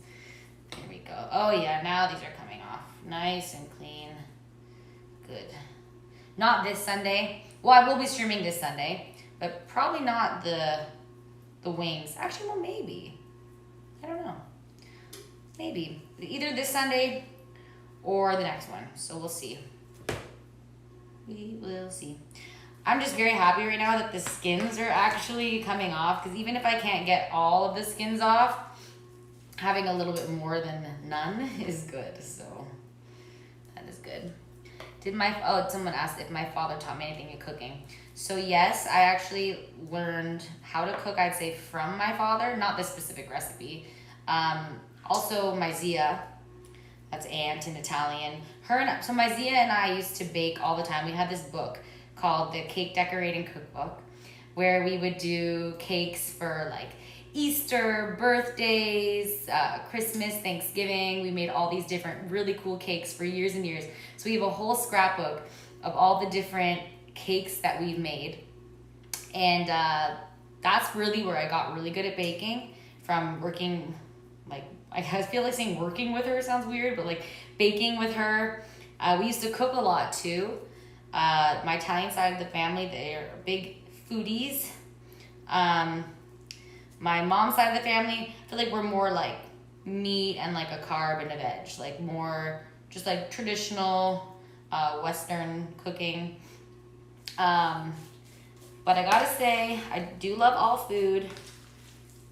There we go. Oh yeah, now these are coming off. Nice and clean. Good. Not this Sunday. Well, I will be streaming this Sunday, but probably not the wings. Actually, well, maybe. I don't know. Maybe. Either this Sunday or the next one. So we'll see. We will see. I'm just very happy right now that the skins are actually coming off, because even if I can't get all of the skins off, having a little bit more than none is good. So that is good. Someone asked if my father taught me anything in cooking. So yes, I actually learned how to cook, I'd say, from my father, not this specific recipe. Also my Zia, that's aunt in Italian. So my Zia and I used to bake all the time. We had this book called the Cake Decorating Cookbook, where we would do cakes for like Easter, birthdays, Christmas, Thanksgiving. We made all these different really cool cakes for years and years. So we have a whole scrapbook of all the different cakes that we've made. And that's really where I got really good at baking, from working, like, I feel like saying working with her sounds weird, but like baking with her. We used to cook a lot too. My Italian side of the family, they're big foodies. My mom's side of the family, I feel like we're more like meat and like a carb and a veg, like more just like traditional Western cooking. But I gotta say, I do love all food.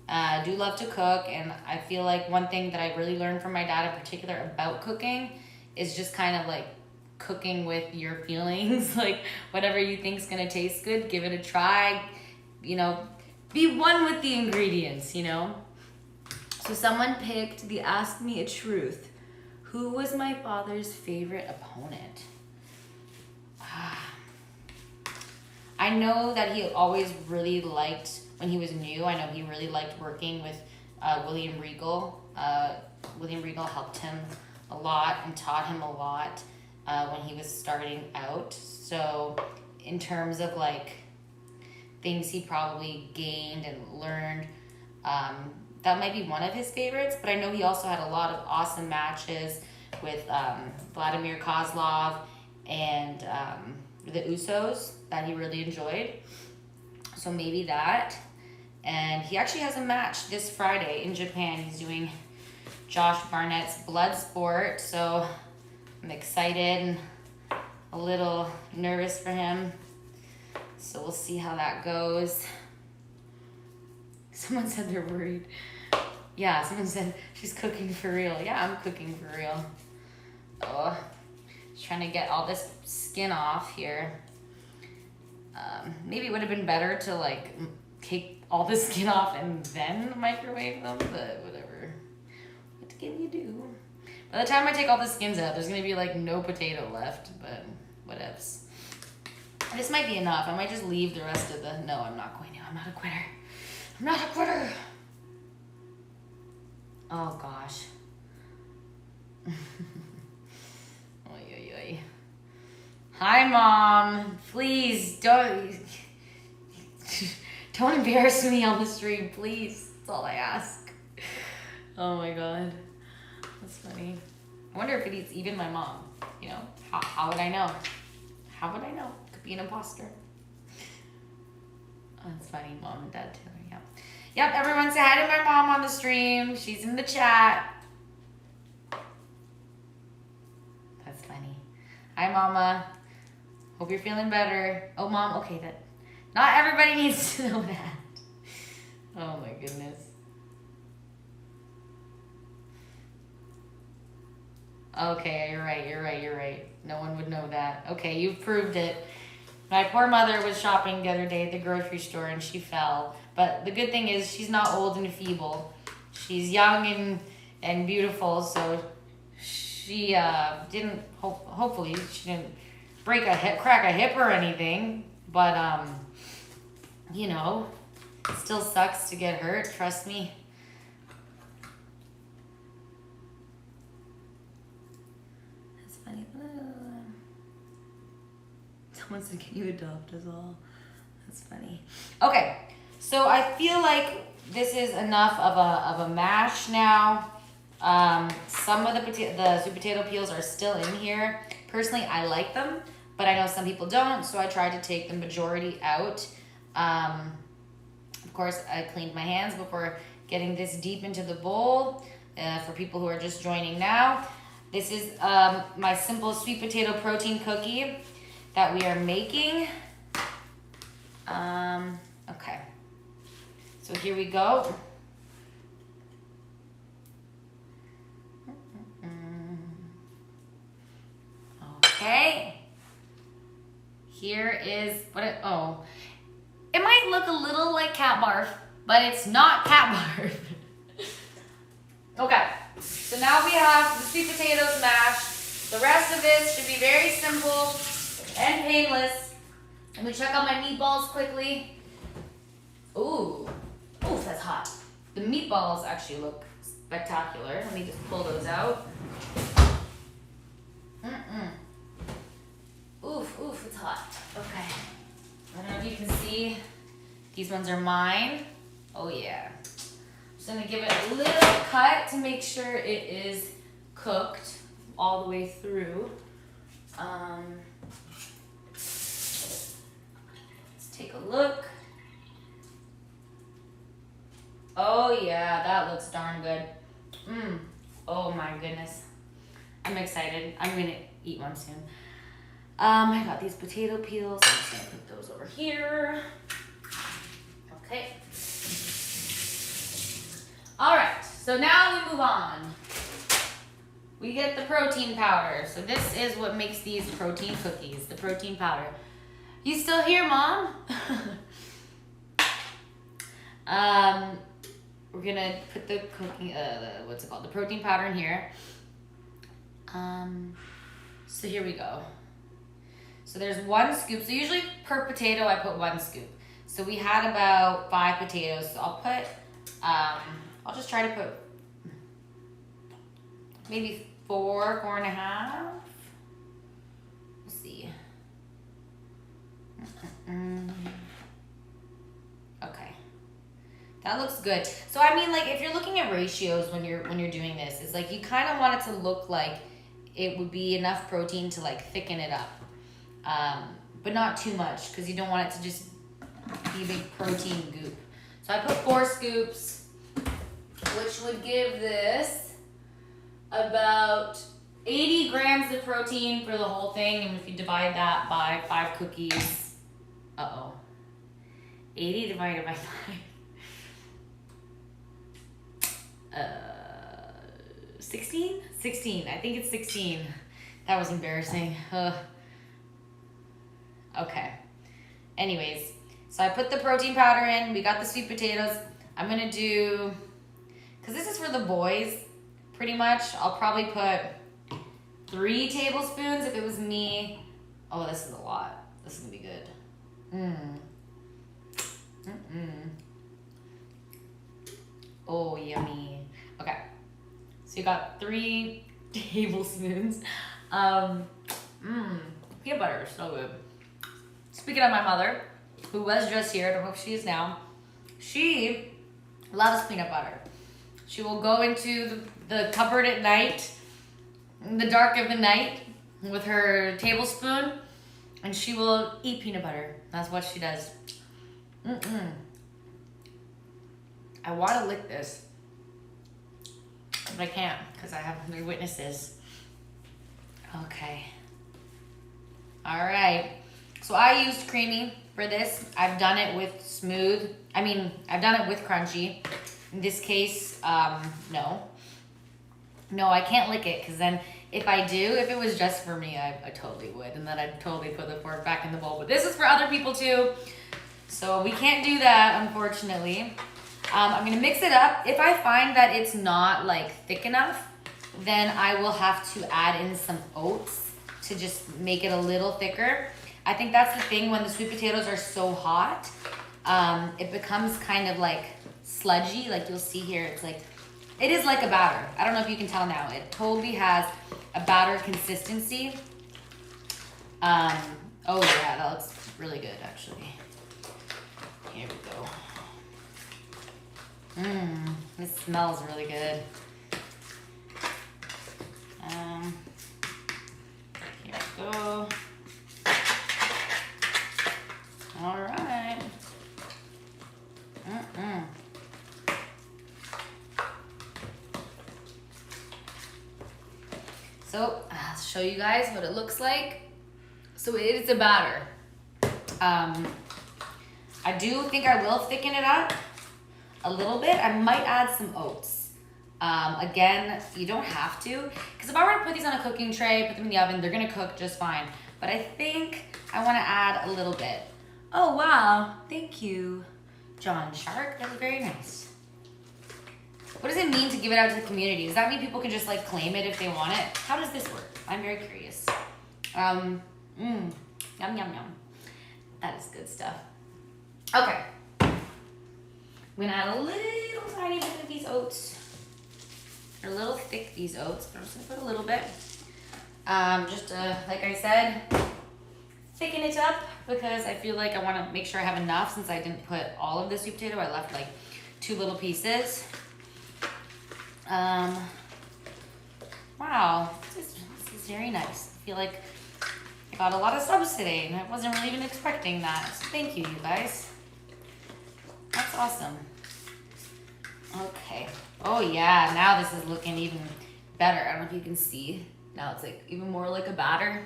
I do love to cook, and I feel like one thing that I really learned from my dad in particular about cooking is just kind of like cooking with your feelings. Like, whatever you think's gonna taste good, give it a try. You know, be one with the ingredients, you know? So someone picked the Ask Me a Truth. Who was my father's favorite opponent? I know that he always really liked, when he was new, I know he really liked working with William Regal. William Regal helped him a lot and taught him a lot when he was starting out. So in terms of like things he probably gained and learned, that might be one of his favorites. But I know he also had a lot of awesome matches with Vladimir Kozlov and the Usos that he really enjoyed. So maybe that. And he actually has a match this Friday in Japan. He's doing Josh Barnett's Bloodsport. So I'm excited and a little nervous for him. So we'll see how that goes. Someone said they're worried. Yeah, someone said she's cooking for real. Yeah, I'm cooking for real. Oh, just trying to get all this skin off here. Maybe it would have been better to like take all the skin off and then microwave them, but whatever. What can you do? By the time I take all the skins out, there's gonna be like no potato left, but whatevs. This might be enough. I might just leave the rest of the... No, I'm not going to. I'm not a quitter. I'm not a quitter. Oh, gosh. Oy, oy, oy. Hi, Mom. Please, don't embarrass me on the stream, please. That's all I ask. Oh, my God. That's funny. I wonder if it's even my mom. You know, how would I know? How would I know? Could be an imposter. Oh, that's funny. Mom and Dad too. Yeah. Yep, everyone say hi to my mom on the stream. She's in the chat. That's funny. Hi, Mama. Hope you're feeling better. Oh, Mom. Okay, that. Not everybody needs to know that. Oh, my goodness. Okay, you're right. No one would know that. Okay, you've proved it. My poor mother was shopping the other day at the grocery store and she fell. But the good thing is she's not old and feeble. She's young and beautiful, so she didn't, hopefully she didn't crack a hip or anything. But, you know, it still sucks to get hurt, trust me. Someone said, can you adopt us all? That's funny. Okay, so I feel like this is enough of a mash now. Some of the sweet potato peels are still in here. Personally, I like them, but I know some people don't, so I tried to take the majority out. Of course, I cleaned my hands before getting this deep into the bowl. For people who are just joining now, this is my simple sweet potato protein cookie that we are making. Okay. So here we go. Okay. Here is what it, oh. It might look a little like cat barf, but it's not cat barf. Okay. So now we have the sweet potatoes mashed. The rest of this should be very simple and painless. Let me check out my meatballs quickly. Ooh, that's hot. The meatballs actually look spectacular. Let me just pull those out. Oof, it's hot. Okay. I don't know if you can see. These ones are mine. Oh yeah. Just gonna give it a little cut to make sure it is cooked all the way through. Take a look. Oh yeah, that looks darn good. Oh my goodness. I'm excited. I'm gonna eat one soon. I got these potato peels. I'm just gonna put those over here. Okay. All right, so now we move on. We get the protein powder. So this is what makes these protein cookies, the protein powder. You still here, Mom? We're gonna put the cooking, what's it called? The protein powder in here. So here we go. So there's 1 scoop. So usually per potato, I put 1 scoop. So we had about 5 potatoes. So I'll put, I'll just try to put maybe 4.5. Let's see. Okay, that looks good. So I mean, like, if you're looking at ratios when you're doing this, it's like you kind of want it to look like it would be enough protein to like thicken it up, but not too much because you don't want it to just be a big protein goop. So I put 4 scoops, which would give this about 80 grams of protein for the whole thing. And if you divide that by 5 cookies, 80 divided by 5. 16? 16. I think it's 16. That was embarrassing. Okay. Anyways, so I put the protein powder in. We got the sweet potatoes. I'm going to do, because this is for the boys, pretty much. I'll probably put 3 tablespoons if it was me. Oh, this is a lot. This is gonna be good. Mmm. Mm-mm. Oh, yummy. Okay. So you got 3 tablespoons. Peanut butter is so good. Speaking of my mother, who was just here, I don't know if she is now, she loves peanut butter. She will go into the cupboard at night, in the dark of the night, with her tablespoon, and she will eat peanut butter. That's what she does. I want to lick this, but I can't because I have 3 witnesses. Okay. All right. So I used creamy for this. I've done it with smooth. I've done it with crunchy. In this case, no. No, I can't lick it because then if I do, if it was just for me, I totally would. And then I'd totally put the fork back in the bowl. But this is for other people too. So we can't do that, unfortunately. I'm going to mix it up. If I find that it's not like thick enough, then I will have to add in some oats to just make it a little thicker. I think that's the thing when the sweet potatoes are so hot, it becomes kind of like sludgy. Like you'll see here, it's like, it is like a batter. I don't know if you can tell now. It totally has a batter consistency. Oh yeah, that looks really good actually. Here we go. This smells really good. Here we go. All right. So I'll show you guys what it looks like. So it is a batter. I do think I will thicken it up a little bit. I might add some oats. Again, you don't have to, because if I were to put these on a cooking tray, put them in the oven, they're gonna cook just fine. But I think I wanna add a little bit. Oh wow, thank you, John Shark. That was very nice. What does it mean to give it out to the community? Does that mean people can just like claim it if they want it? How does this work? I'm very curious. Yum, yum, yum. That is good stuff. Okay. I'm gonna add a little tiny bit of these oats. They're a little thick, these oats, but I'm just gonna put a little bit. Just like I said, thicken it up because I feel like I wanna make sure I have enough since I didn't put all of the sweet potato. I left like 2 little pieces. Wow, this is very nice. I feel like I got a lot of subs today and I wasn't really even expecting that. So thank you, you guys. That's awesome. Okay. Oh yeah, now this is looking even better. I don't know if you can see. Now it's like even more like a batter.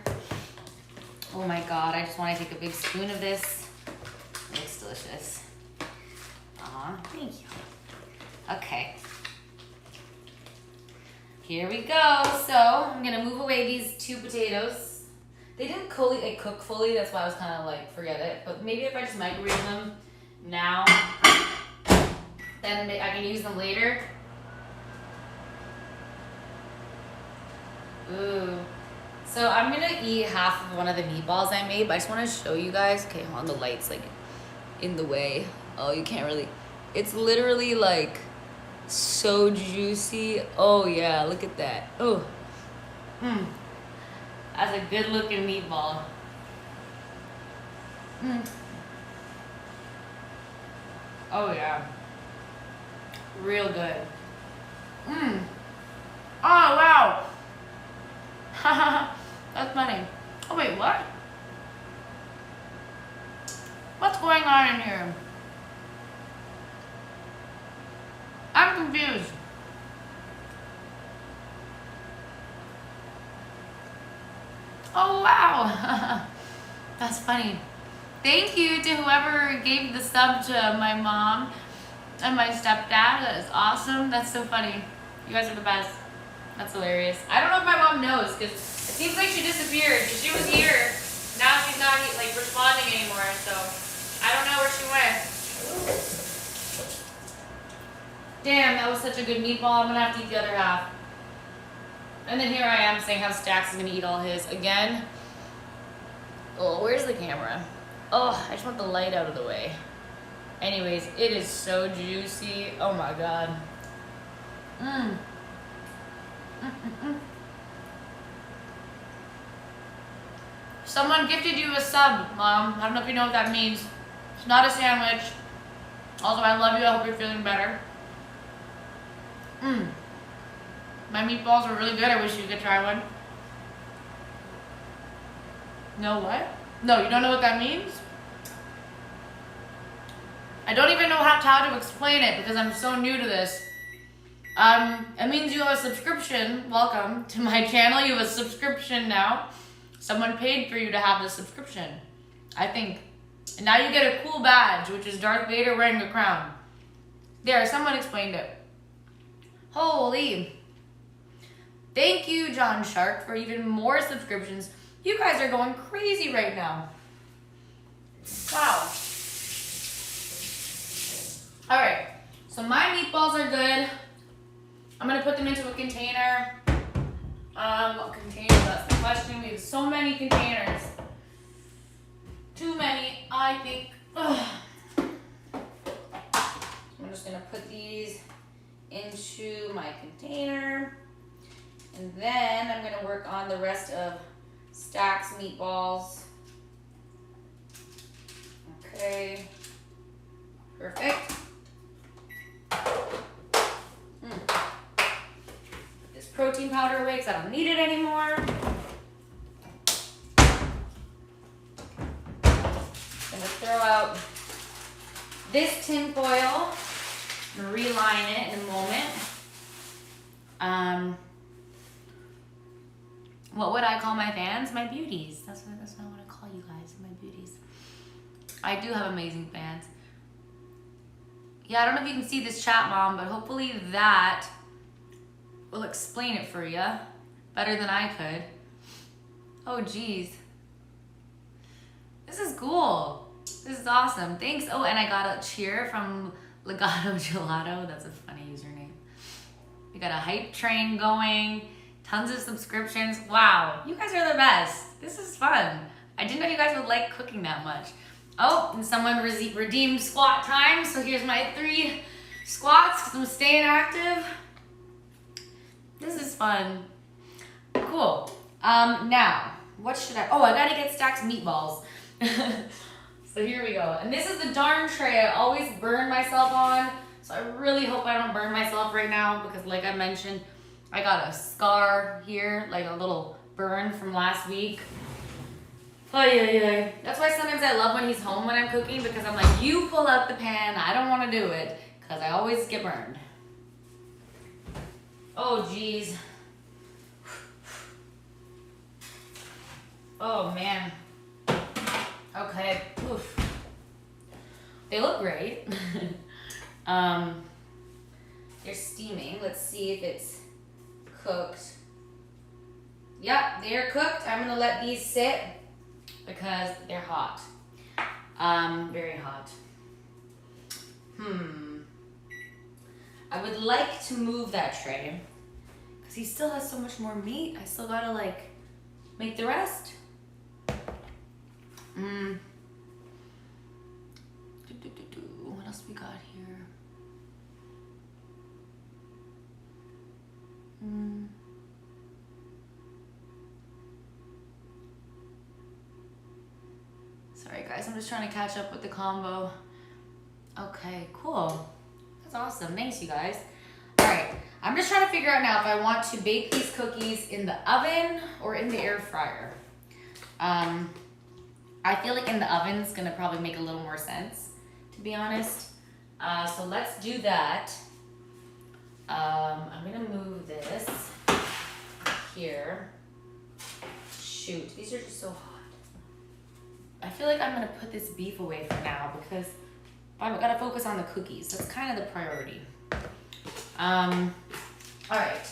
Oh my God, I just want to take a big spoon of this. It looks delicious. Aw, thank you. Okay. Here we go. So I'm gonna move away these 2 potatoes. They didn't cook fully, that's why I was kind of like, forget it. But maybe if I just microwave them now, then I can use them later. Ooh. So I'm gonna eat half of one of the meatballs I made, but I just wanna show you guys. Okay, hold on, the light's like in the way. Oh, you can't really, it's literally like so juicy. Oh yeah, look at that. Oh. That's a good looking meatball. Oh yeah. Real good. Oh wow. That's funny. Oh wait, what? What's going on in here? I'm confused. Oh wow. That's funny. Thank you to whoever gave the sub to my mom and my stepdad. That is awesome. That's so funny. You guys are the best. That's hilarious. I don't know if my mom knows because it seems like she disappeared. She was here. Now she's not like responding anymore. So I don't know where she went. Damn, that was such a good meatball. I'm gonna have to eat the other half. And then here I am saying how Stax is gonna eat all his again. Oh, where's the camera? Oh, I just want the light out of the way. Anyways, it is so juicy. Oh my god. Mmm. Someone gifted you a sub, Mom. I don't know if you know what that means. It's not a sandwich. Also, I love you. I hope you're feeling better. Mmm. My meatballs are really good. I wish you could try one. No what? No, you don't know what that means? I don't even know how to explain it because I'm so new to this. It means you have a subscription. Welcome to my channel. You have a subscription now. Someone paid for you to have the subscription, I think. And now you get a cool badge, which is Darth Vader wearing a crown. There, someone explained it. Holy. Thank you, John Shark, for even more subscriptions. You guys are going crazy right now. Wow. All right, so my meatballs are good. I'm gonna put them into a container. What container, that's the question. We have so many containers. Too many, I think. Ugh. I'm just gonna put these into my container. And then I'm gonna work on the rest of Stack's meatballs. Okay, perfect. Put this protein powder away because I don't need it anymore. Gonna throw out this tin foil and reline it in a moment. What would I call my fans? My beauties. That's what I want to call you guys, my beauties. I do have amazing fans. Yeah, I don't know if you can see this chat, Mom, but hopefully that will explain it for you better than I could. Oh, geez. This is cool. This is awesome. Thanks. Oh, and I got a cheer from Legato Gelato. That's a funny username. We got a hype train going. Tons of subscriptions. Wow, you guys are the best. This is fun. I didn't know you guys would like cooking that much. Oh, and someone redeemed squat time. So here's my 3 squats because I'm staying active. This is fun. Cool. Now, what should I gotta get Stack's meatballs. So here we go. And this is the darn tray I always burn myself on. So I really hope I don't burn myself right now because like I mentioned, I got a scar here, like a little burn from last week. Oh yeah. That's why sometimes I love when he's home when I'm cooking because I'm like, you pull out the pan, I don't want to do it because I always get burned. Oh geez. Oh man. Okay. Oof. They look great. They're steaming. Let's see if it's cooked. Yep, they're cooked. I'm gonna let these sit because they're hot. Very hot. I would like to move that tray because he still has so much more meat. I still gotta like make the rest. What else we got here? Sorry guys, I'm just trying to catch up with the combo. Okay, cool. That's awesome. Thanks you guys. All right, I'm just trying to figure out now if I want to bake these cookies in the oven or in the air fryer. I feel like in the oven's gonna probably make a little more sense, to be honest. So let's do that. I'm gonna move this here. Shoot, these are just so hot. I feel like I'm gonna put this beef away for now because I've gotta focus on the cookies. That's kind of the priority. All right.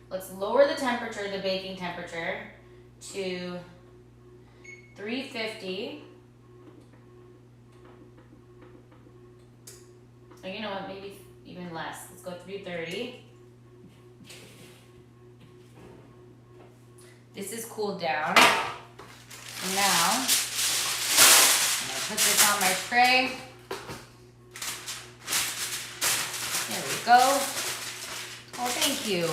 Let's lower the temperature, the baking temperature, to 350. Or you know what, maybe even less. Let's go 330. This is cooled down. Now, I'm gonna put this on my tray. There we go. Oh, thank you.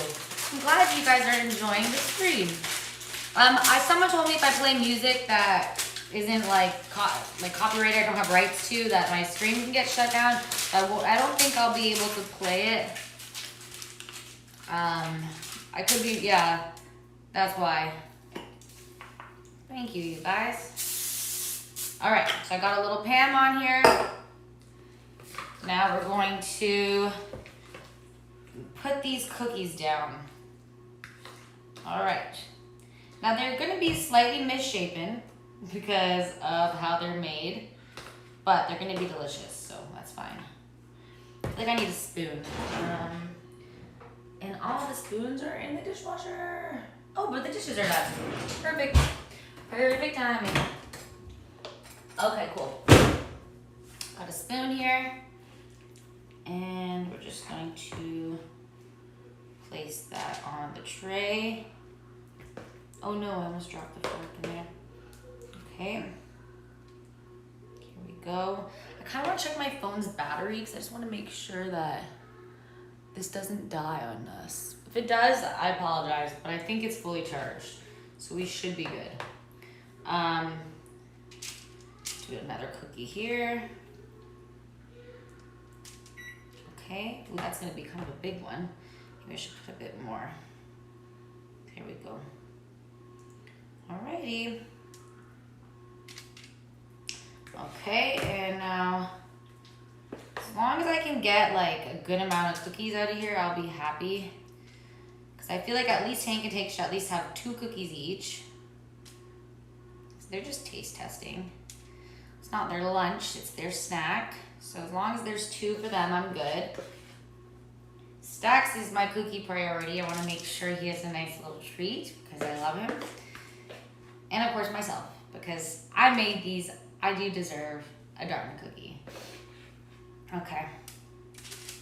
I'm glad you guys are enjoying the stream. Someone told me if I play music that isn't like copyrighted, I don't have rights to, that my stream can get shut down. I don't think I'll be able to play it. I could be, yeah, that's why. Thank you, you guys. All right, so I got a little Pam on here. Now we're going to put these cookies down. All right. Now they're gonna be slightly misshapen because of how they're made, but they're gonna be delicious, so that's fine. I feel like I need a spoon. And all the spoons are in the dishwasher. Oh, but the dishes are done. Perfect. Perfect timing. Okay, cool. Got a spoon here. And we're just going to place that on the tray. Oh no, I almost dropped the fork in there. Okay. Here we go. I kind of want to check my phone's battery because I just want to make sure that this doesn't die on us. If it does, I apologize, but I think it's fully charged, so we should be good. Do another cookie here. Okay, ooh, that's gonna be kind of a big one. Maybe I should put a bit more. There we go. Alrighty. Okay, and now, as long as I can get like a good amount of cookies out of here, I'll be happy. Because I feel like at least Hank and Take should at least have 2 cookies each. So they're just taste testing. It's not their lunch, it's their snack. So as long as there's 2 for them, I'm good. Stacks is my cookie priority. I want to make sure he has a nice little treat because I love him. And of course myself, because I made these. I do deserve a darn cookie. Okay.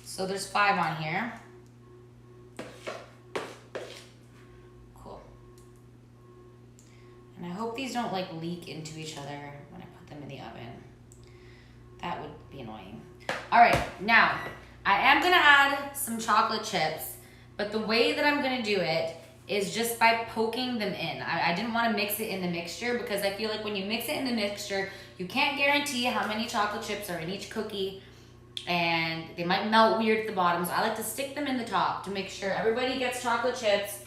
So there's 5 on here. Cool. And I hope these don't like leak into each other when I put them in the oven. That would be annoying. All right, now I am gonna add some chocolate chips, but the way that I'm gonna do it is just by poking them in. I didn't want to mix it in the mixture because I feel like when you mix it in the mixture, you can't guarantee how many chocolate chips are in each cookie and they might melt weird at the bottom. So I like to stick them in the top to make sure everybody gets chocolate chips.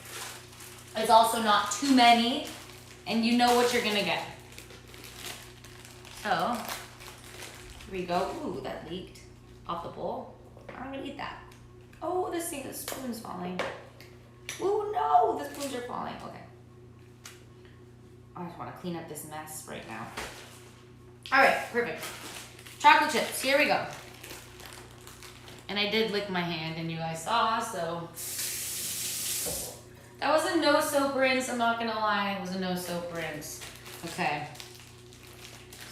It's also not too many and you know what you're gonna get. So, here we go. Ooh, that leaked off the bowl. I'm gonna eat that. Oh, the spoon's falling. Oh no, the spoons are falling. Okay. I just want to clean up this mess right now. All right, perfect. Chocolate chips, here we go. And I did lick my hand and you guys saw, so. That was a no soap rinse, I'm not gonna lie, it was a no soap rinse. Okay.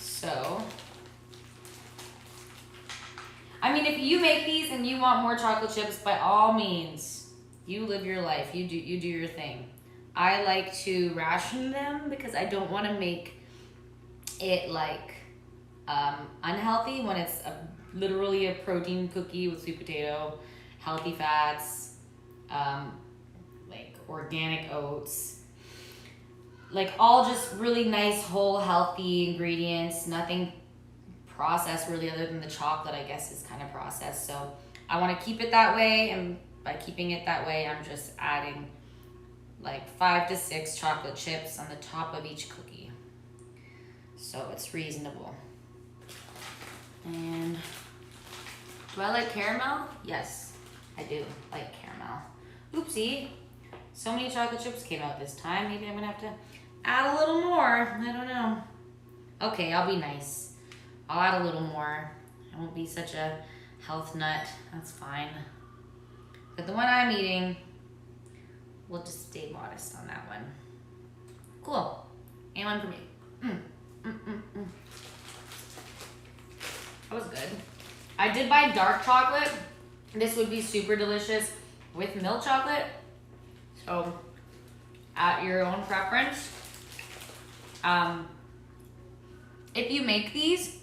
So. I mean, if you make these and you want more chocolate chips, by all means, you live your life. You do your thing. I like to ration them because I don't want to make it like unhealthy when it's literally a protein cookie with sweet potato, healthy fats, like organic oats, like all just really nice, whole, healthy ingredients. Nothing processed really, other than the chocolate, I guess, is kind of processed. So I want to keep it that way, and by keeping it that way, I'm just adding like 5 to 6 chocolate chips on the top of each cookie. So it's reasonable. And do I like caramel? Yes, I do like caramel. Oopsie, so many chocolate chips came out this time. Maybe I'm gonna have to add a little more. I don't know. Okay, I'll be nice. I'll add a little more. I won't be such a health nut. That's fine. But the one I'm eating, we'll just stay modest on that one. Cool. And one for me. That was good. I did buy dark chocolate. This would be super delicious with milk chocolate. So, at your own preference. if you make these,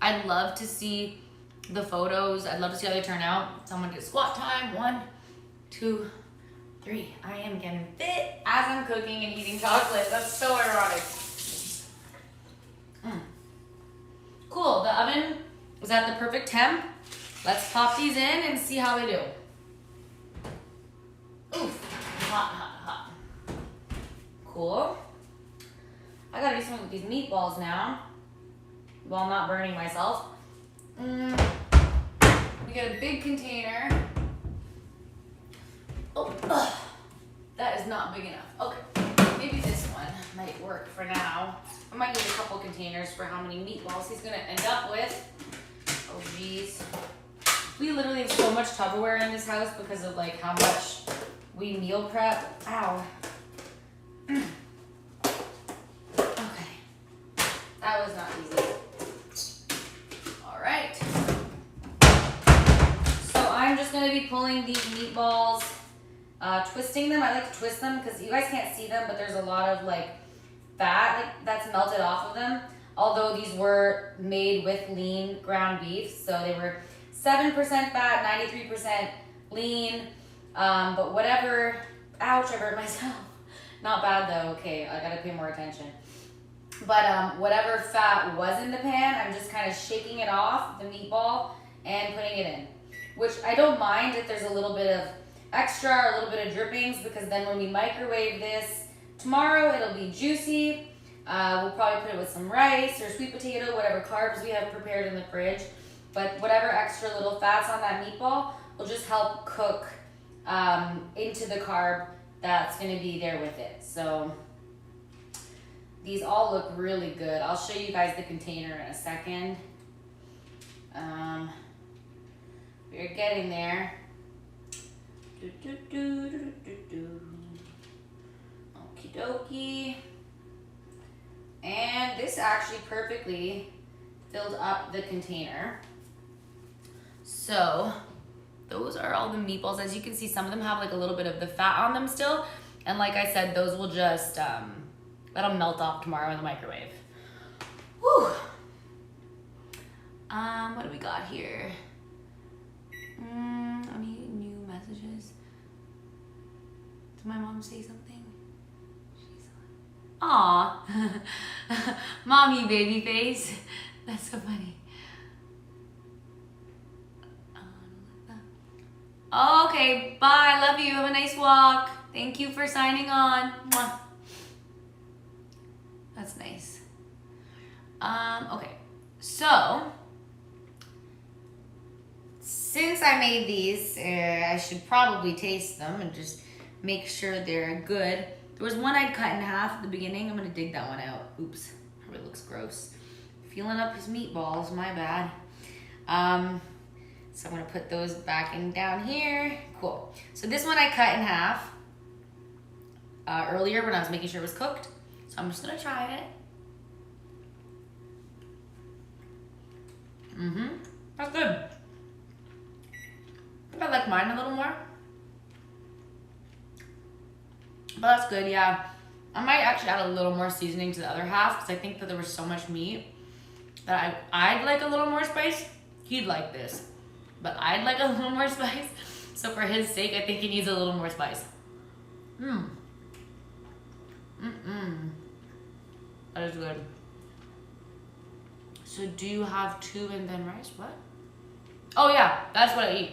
I'd love to see the photos. I'd love to see how they turn out. Someone get squat time. 1, 2, 3. I am getting fit as I'm cooking and eating chocolate. That's so ironic. Cool, the oven is at the perfect temp. Let's pop these in and see how they do. Oof, hot, hot, hot. Cool. I gotta do something with these meatballs now while not burning myself. We get a big container. Oh, that is not big enough. Okay, maybe this one might work for now. I might need a couple containers for how many meatballs he's gonna end up with. Oh geez. We literally have so much Tupperware in this house because of like how much we meal prep. Ow. Okay. That was not easy. All right. So I'm just gonna be pulling these meatballs, twisting them. I like to twist them because you guys can't see them, but there's a lot of like fat that's melted off of them. Although these were made with lean ground beef, so they were 7% fat, 93% lean, but whatever. Ouch, I hurt myself. Not bad though. Okay, I gotta pay more attention. But whatever fat was in the pan, I'm just kind of shaking it off, the meatball, and putting it in. Which I don't mind if there's a little bit of extra or a little bit of drippings, because then when we microwave this tomorrow, it'll be juicy. We'll probably put it with some rice or sweet potato, whatever carbs we have prepared in the fridge. But whatever extra little fats on that meatball will just help cook into the carb that's gonna be there with it. So these all look really good. I'll show you guys the container in a second. We're getting there. Okie dokie. And this actually perfectly filled up the container. So those are all the meatballs. As you can see, some of them have like a little bit of the fat on them still. And like I said, those will just, that'll melt off tomorrow in the microwave. Whew. What do we got here? Any new messages? Did my mom say something? Aw. Mommy baby face. That's so funny. Okay, bye. Love you. Have a nice walk. Thank you for signing on. Mwah. That's nice. Okay. So, since I made these, I should probably taste them and just make sure they're good. There was one I'd cut in half at the beginning. I'm gonna dig that one out. Oops, probably looks gross. Feeling up his meatballs, my bad. So I'm gonna put those back in down here. Cool. So this one I cut in half earlier when I was making sure it was cooked. So I'm just gonna try it. That's good. I think I like mine a little more. But that's good, yeah. I might actually add a little more seasoning to the other half because I think that there was so much meat that I'd like a little more spice. He'd like this, but I'd like a little more spice. So for his sake, I think he needs a little more spice. That is good. So do you have 2 and then rice? What? Oh yeah, that's what I eat.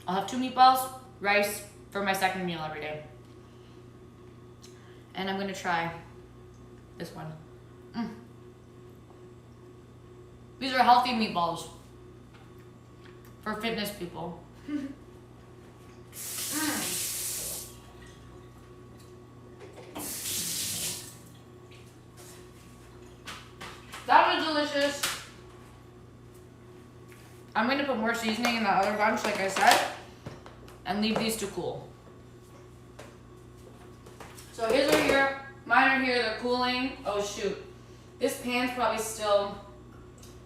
I'll have 2 meatballs, rice for my second meal every day. And I'm gonna try this one. These are healthy meatballs for fitness people. That was delicious. I'm gonna put more seasoning in the other bunch, like I said, and leave these to cool. So his are here, mine are here, they're cooling. Oh shoot, this pan's probably still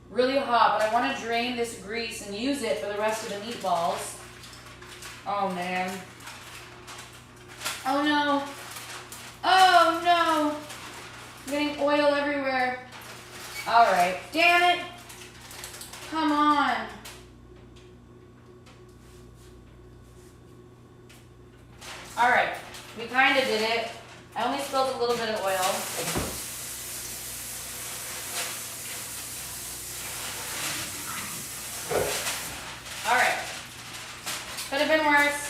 really hot, but I want to drain this grease and use it for the rest of the meatballs. Oh man. Oh no. Oh no. I'm getting oil everywhere. All right, damn it. Come on. All right, we kind of did it. I only spilled a little bit of oil. All right, could have been worse.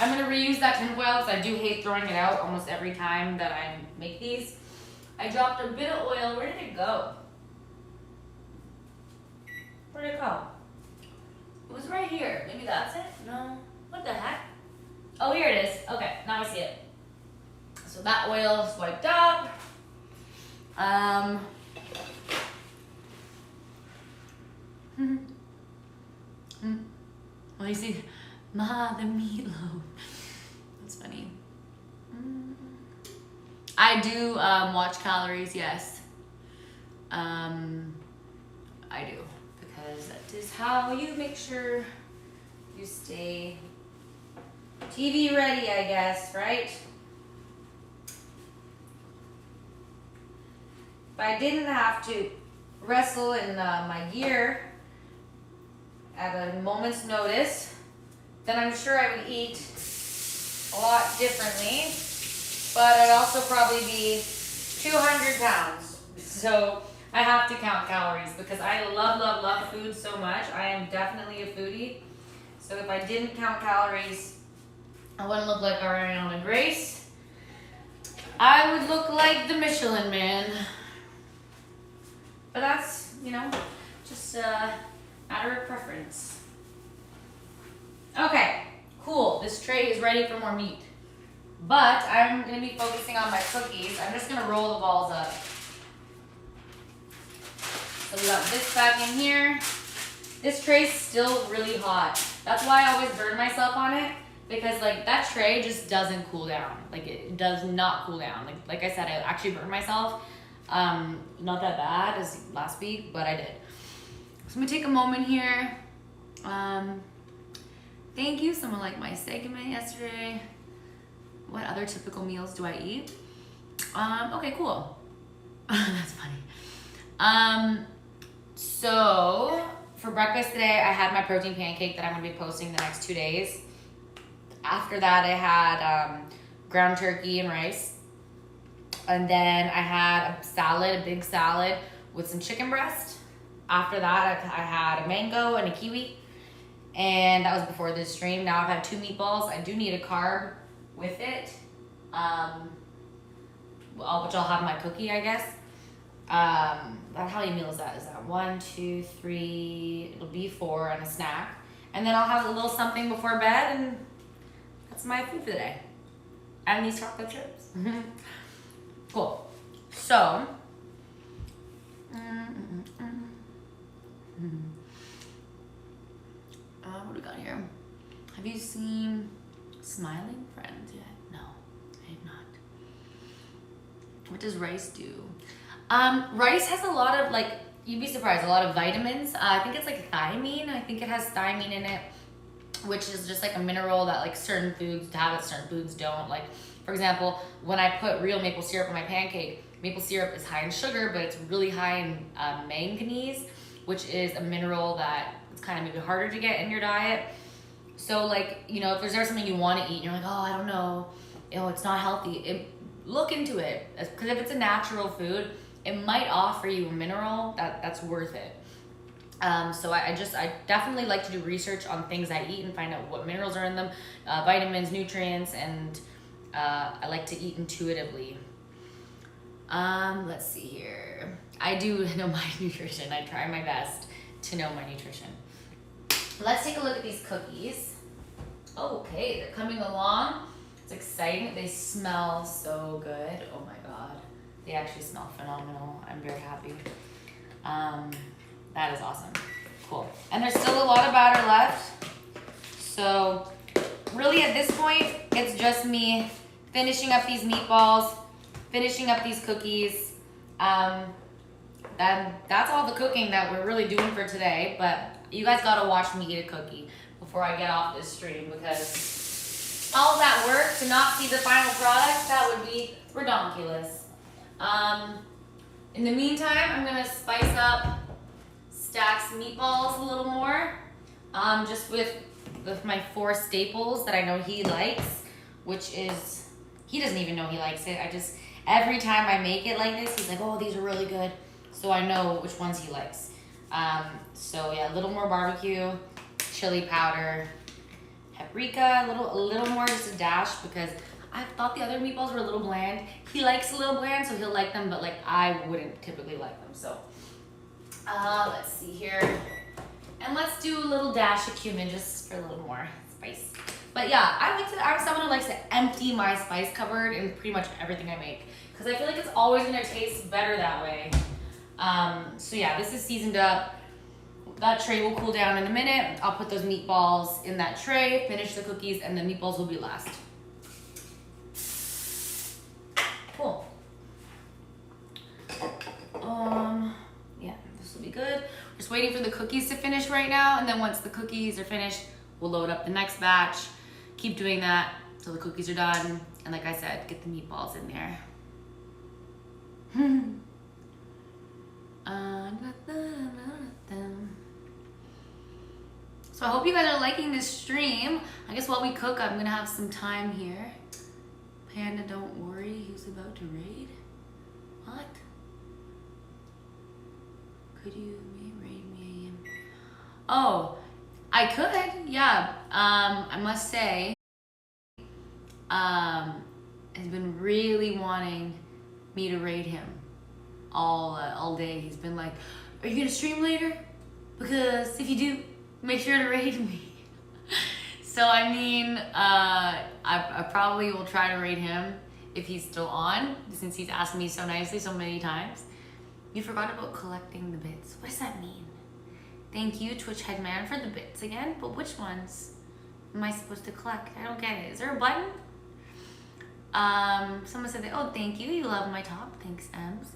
I'm gonna reuse that tinfoil because I do hate throwing it out almost every time that I make these. I dropped a bit of oil. Where did it go? Where did it go? It was right here. Maybe that's it? No. What the heck? Oh, here it is. Okay, now I see it. So that oil is wiped up. Well, you see, Ma, the meatloaf. That's funny. I do watch calories, yes. I do, because that is how you make sure you stay TV ready, I guess, right? If I didn't have to wrestle in my gear at a moment's notice, then I'm sure I would eat a lot differently, but I'd also probably be 200 pounds. So I have to count calories because I love food so much. I am definitely a foodie. So if I didn't count calories, I wouldn't look like Arianna Grace. I would look like the Michelin Man. But that's, you know, just a matter of preference. Okay, cool. This tray is ready for more meat. But I'm going to be focusing on my cookies. I'm just going to roll the balls up. So we got this back in here. This tray's still really hot. That's why I always burn myself on it. Because like that tray just doesn't cool down. Like it does not cool down. Like I said, I actually burned myself. Not that bad as last week, but I did. So I'm gonna take a moment here. Thank you. Someone liked my segment yesterday. What other typical meals do I eat? Okay, cool. That's funny. So for breakfast today, I had my protein pancake that I'm gonna be posting the next 2 days. After that, I had ground turkey and rice. And then I had a salad, a big salad with some chicken breast. After that, I had a mango and a kiwi. And that was before this stream. Now I've had 2 meatballs. I do need a carb with it. Which I'll have my cookie, I guess. How many meals is that? Is that 1, 2, 3? It'll be 4 and a snack. And then I'll have a little something before bed, and that's my food for the day. And these chocolate chips. Cool. So, what do we got here? Have you seen Smiling Friends yet? No, I have not. What does rice do? Rice has a lot of, like, you'd be surprised, a lot of vitamins. I think it's like thiamine. I think it has thiamine in it, which is just like a mineral that like certain foods have it, certain foods don't. Like, for example, when I put real maple syrup on my pancake, maple syrup is high in sugar, but it's really high in manganese, which is a mineral that it's kind of maybe harder to get in your diet. So like, you know, if there's something you want to eat and you're like, oh, I don't know, you know, it's not healthy, look into it. Because if it's a natural food, it might offer you a mineral that's worth it. So I definitely like to do research on things I eat and find out what minerals are in them, vitamins, nutrients, and I like to eat intuitively. Let's see here. I do know my nutrition. I try my best to know my nutrition. Let's take a look at these cookies. Okay, they're coming along. It's exciting. They smell so good. Oh my God. They actually smell phenomenal. I'm very happy. That is awesome. Cool. And there's still a lot of batter left. So really at this point, it's just me finishing up these meatballs, finishing up these cookies. That's all the cooking that we're really doing for today, but you guys gotta watch me eat a cookie before I get off this stream, because all that work to not see the final product, that would be redonkulous. In the meantime, I'm gonna spice up Stack's meatballs a little more, just with my 4 staples that I know he likes, which is, he doesn't even know he likes it. Every time I make it like this, he's like, oh, these are really good. So I know which ones he likes. So yeah, a little more barbecue, chili powder, paprika, a little more, just a dash, because I thought the other meatballs were a little bland. He likes a little bland, so he'll like them, but like I wouldn't typically like them. So let's see here. And let's do a little dash of cumin just for a little more spice. But yeah, I'm someone who likes to empty my spice cupboard in pretty much everything I make, because I feel like it's always gonna taste better that way. So yeah, this is seasoned up. That tray will cool down in a minute. I'll put those meatballs in that tray, finish the cookies, and the meatballs will be last. Cool. Yeah, this will be good. We're just waiting for the cookies to finish right now, and then once the cookies are finished, we'll load up the next batch. Keep doing that till the cookies are done, and like I said, get the meatballs in there. So I hope you guys are liking this stream. I guess while we cook, I'm gonna have some time here. Panda, don't worry, he's about to raid. What? Could you raid me? Oh, I could, yeah. I must say, has been really wanting me to raid him all day. He's been like, are you gonna stream later? Because if you do, make sure to raid me. So I mean, I probably will try to raid him if he's still on, since he's asked me so nicely so many times. You forgot about collecting the bits. What does that mean? Thank you, Twitch Headman, for the bits again. But which ones am I supposed to collect? I don't get it. Is there a button? Someone said that, oh, thank you. You love my top. Thanks, Ems.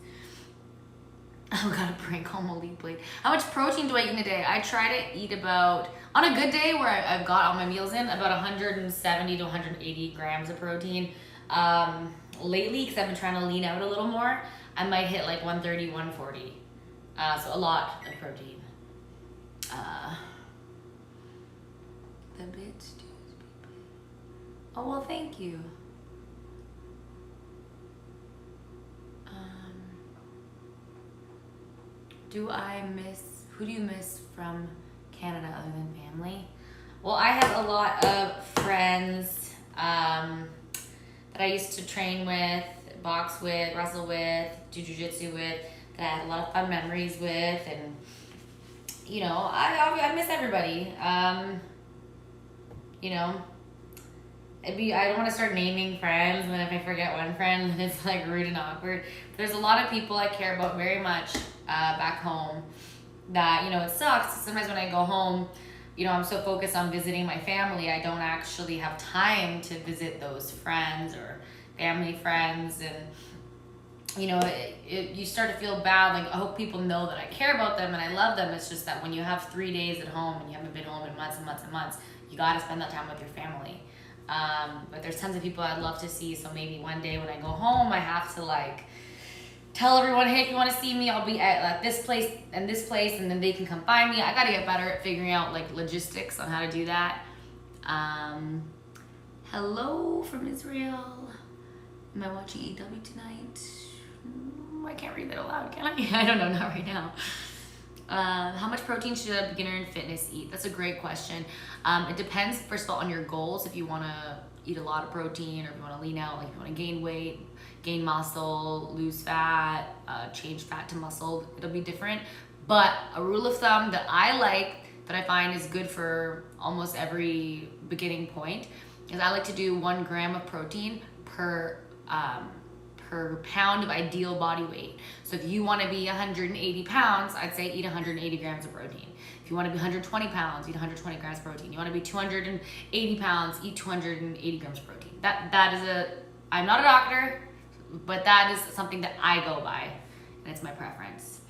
I've got a prank on my lead plate. How much protein do I eat in a day? I try to eat about, on a good day where I've got all my meals in, about 170 to 180 grams of protein. Lately, because I've been trying to lean out a little more, I might hit like 130, 140. So a lot of protein. The bits do. Oh, well, thank you. Who do you miss from Canada other than family? Well, I have a lot of friends that I used to train with, box with, wrestle with, do jiu-jitsu with, that I had a lot of fun memories with, and you know, I miss everybody. You know, I don't want to start naming friends, and then if I forget one friend, then it's like rude and awkward. But there's a lot of people I care about very much back home that, you know, it sucks. Sometimes when I go home, you know, I'm so focused on visiting my family, I don't actually have time to visit those friends or family friends. And, you know, you start to feel bad. Like, I hope people know that I care about them and I love them. It's just that when you have 3 days at home and you haven't been home in months and months and months, you got to spend that time with your family. But there's tons of people I'd love to see. So maybe one day when I go home, I have to like tell everyone, hey, if you want to see me, I'll be at this place, and then they can come find me. I got to get better at figuring out like logistics on how to do that. Hello from Israel. Am I watching EW tonight? I can't read that aloud, can I? I don't know, not right now. How much protein should a beginner in fitness eat? That's a great question. It depends, first of all, on your goals. If you want to eat a lot of protein, or if you want to lean out, like if you want to gain weight, gain muscle, lose fat, change fat to muscle, it'll be different. But a rule of thumb that I like, that I find is good for almost every beginning point, is I like to do 1 gram of protein per pound of ideal body weight. So if you want to be 180 pounds, I'd say eat 180 grams of protein. If you want to be 120 pounds, eat 120 grams of protein. You want to be 280 pounds, eat 280 grams of protein. I'm not a doctor, but that is something that I go by, and it's my preference.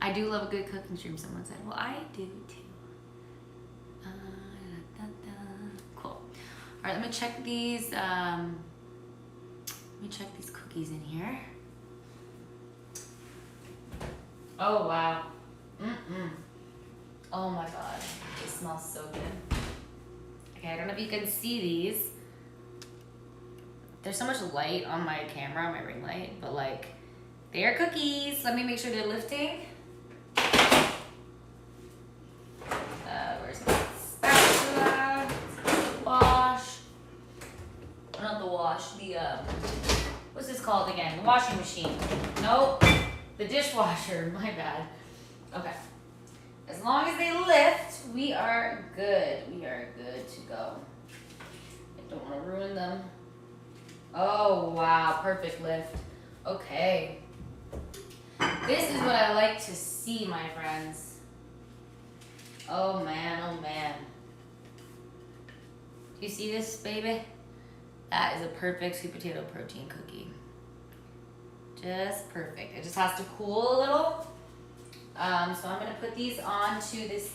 I do love a good cooking stream, someone said. Well, I do too. Cool. right, let me check these. Let me check these cookies in here. Oh wow. Oh my god, they smell so good. Okay, I don't know if you can see these. There's so much light on my camera, my ring light, but like, they are cookies. Let me make sure they're lifting. Where's my spatula? Wash. Not the wash, the, what's this called again? The washing machine. Nope, the dishwasher, my bad. Okay. As long as they lift, we are good. We are good to go. I don't want to ruin them. Oh, wow. Perfect lift. Okay. This is what I like to see, my friends. Oh, man. Oh, man. Do you see this, baby? That is a perfect sweet potato protein cookie. Just perfect. It just has to cool a little. So I'm going to put these onto this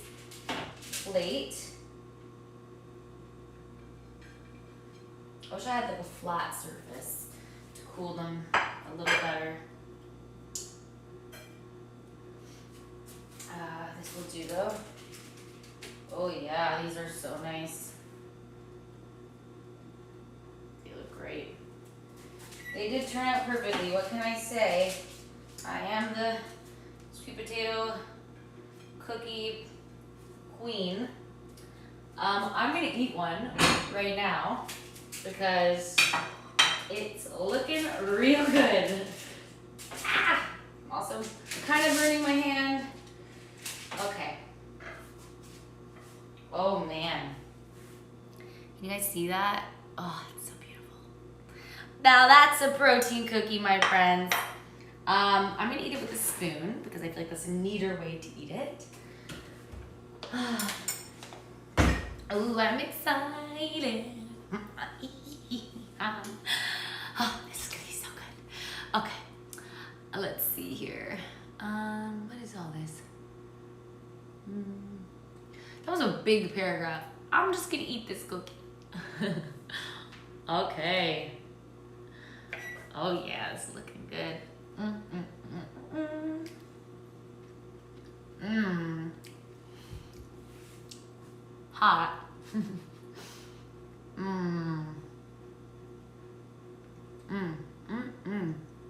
plate. I wish I had like a flat surface to cool them a little better. This will do though. Oh yeah, these are so nice. They look great. They did turn out perfectly. What can I say? I am the sweet potato cookie queen. I'm gonna eat one right now because it's looking real good. Ah! I'm also kind of burning my hand. Okay. Oh man. Can you guys see that? Oh, it's so beautiful. Now that's a protein cookie, my friends. I'm gonna eat it with a spoon because I feel like that's a neater way to eat it. Oh, I'm excited. Oh, this is gonna be so good. Okay, let's see here. What is all this? That was a big paragraph. I'm just gonna eat this cookie. Okay. Oh yeah, it's looking good. Hot.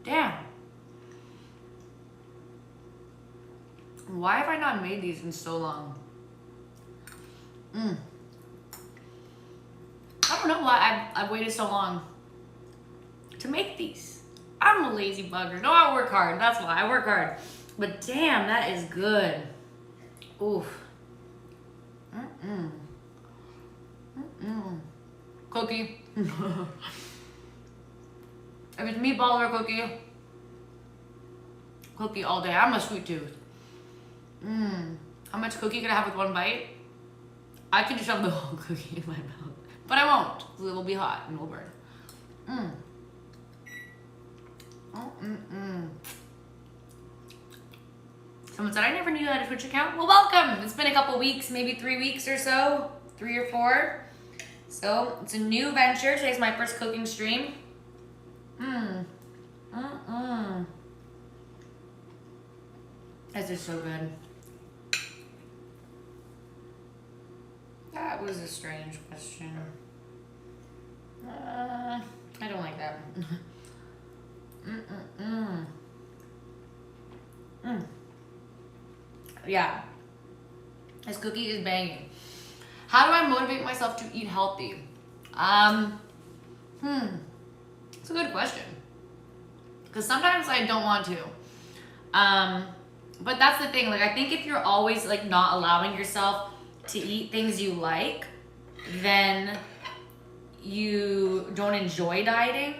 Damn. Why have I not made these in so long? I don't know why I've waited so long to make these. I'm a lazy bugger. No, I work hard. That's why I work hard. But damn, that is good. Oof. Cookie. If it's meatball or cookie all day. I'm a sweet tooth. How much cookie can I have with one bite? I can just shove the whole cookie in my mouth. But I won't, because it will be hot and will burn. Someone said, I never knew you had a Twitch account. Well, welcome. It's been a couple weeks, maybe 3 weeks or so. 3 or 4. So, it's a new venture. Today's my first cooking stream. This is so good. That was a strange question. I don't like that. Yeah. This cookie is banging. How do I motivate myself to eat healthy? It's a good question. Because sometimes I don't want to. But that's the thing. Like, I think if you're always like not allowing yourself to eat things you like, then you don't enjoy dieting.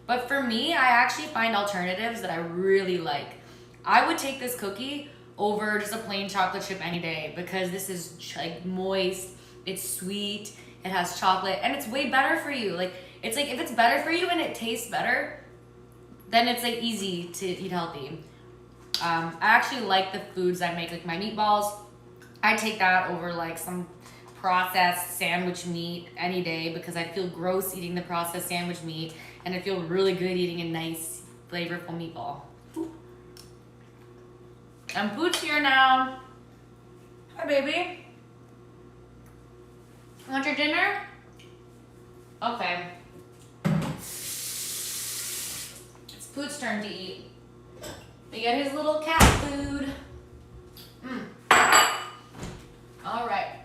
But for me, I actually find alternatives that I really like. I would take this cookie over just a plain chocolate chip any day because this is like moist, it's sweet, it has chocolate, and it's way better for you. Like, it's like if it's better for you and it tastes better, then it's like easy to eat healthy. I actually like the foods I make, like my meatballs. I take that over like some processed sandwich meat any day because I feel gross eating the processed sandwich meat, and I feel really good eating a nice, flavorful meatball. And Pooch's here now. Hi, baby. Want your dinner? Okay. It's Pooch's turn to eat. We get his little cat food. All right.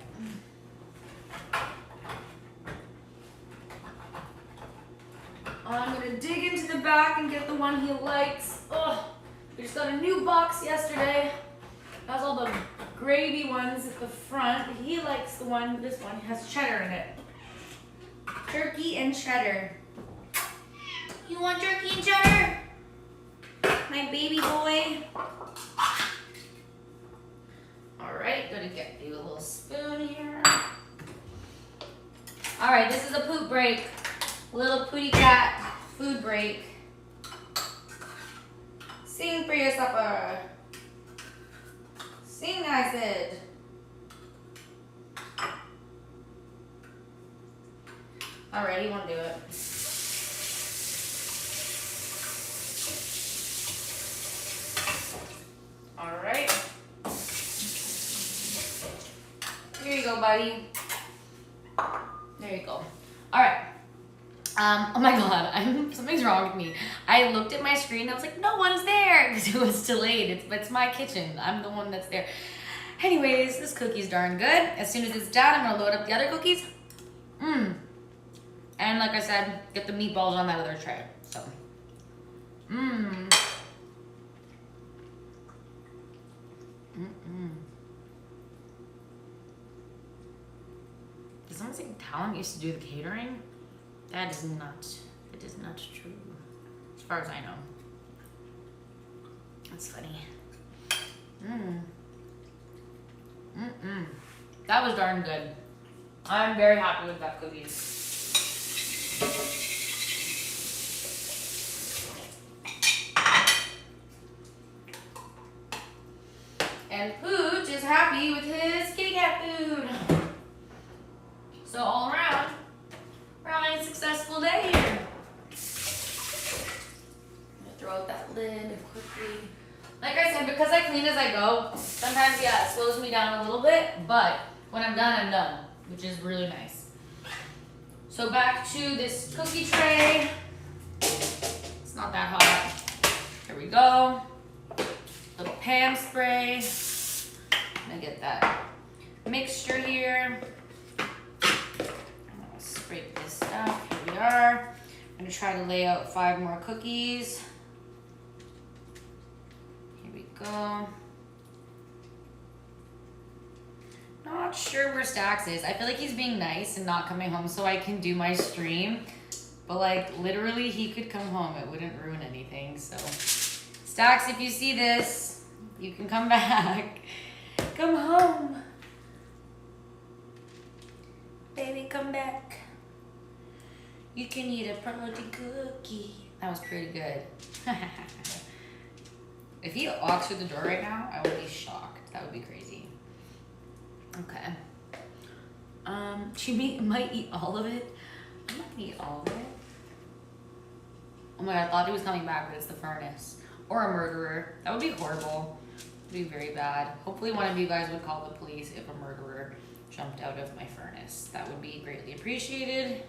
I'm gonna dig into the back and get the one he likes. Ugh. We just got a new box yesterday. Has all the gravy ones at the front. He likes the one, this one has cheddar in it. Turkey and cheddar. You want turkey and cheddar? My baby boy. All right, gonna get you a little spoon here. All right, this is a poop break. Little pooty cat food break. Sing for your supper. Sing, I said. All right, you want to do it. All right. Here you go, buddy. There you go. All right. Oh my God, something's wrong with me. I looked at my screen and I was like, no one's there because it was delayed. It's my kitchen. I'm the one that's there. Anyways, this cookie's darn good. As soon as it's done, I'm gonna load up the other cookies. And like I said, get the meatballs on that other tray. So, Did someone say Talon used to do the catering? That is not true. As far as I know. That's funny. That was darn good. I'm very happy with that cookies. And Pooch is happy with his kitty cat food. So all around, we're having a successful day here. I'm gonna throw out that lid quickly. Like I said, because I clean as I go, sometimes, yeah, it slows me down a little bit, but when I'm done, I'm done, which is really nice. So back to this cookie tray. It's not that hot. Here we go. Little pan spray. I'm gonna get that mixture here. I'm gonna scrape this stuff. Here we are. I'm gonna try to lay out 5 more cookies. Here we go. Not sure where Stacks is. I feel like he's being nice and not coming home so I can do my stream. But like literally he could come home. It wouldn't ruin anything. So Stacks, if you see this, you can come back. Come home. Baby, come back. You can eat a protein cookie. That was pretty good. If he walks through the door right now, I would be shocked. That would be crazy. Okay. She might eat all of it. I might eat all of it. Oh my God, I thought he was coming back, but it's the furnace. Or a murderer. That would be horrible. It would be very bad. Hopefully one of you guys would call the police if a murderer jumped out of my furnace. That would be greatly appreciated.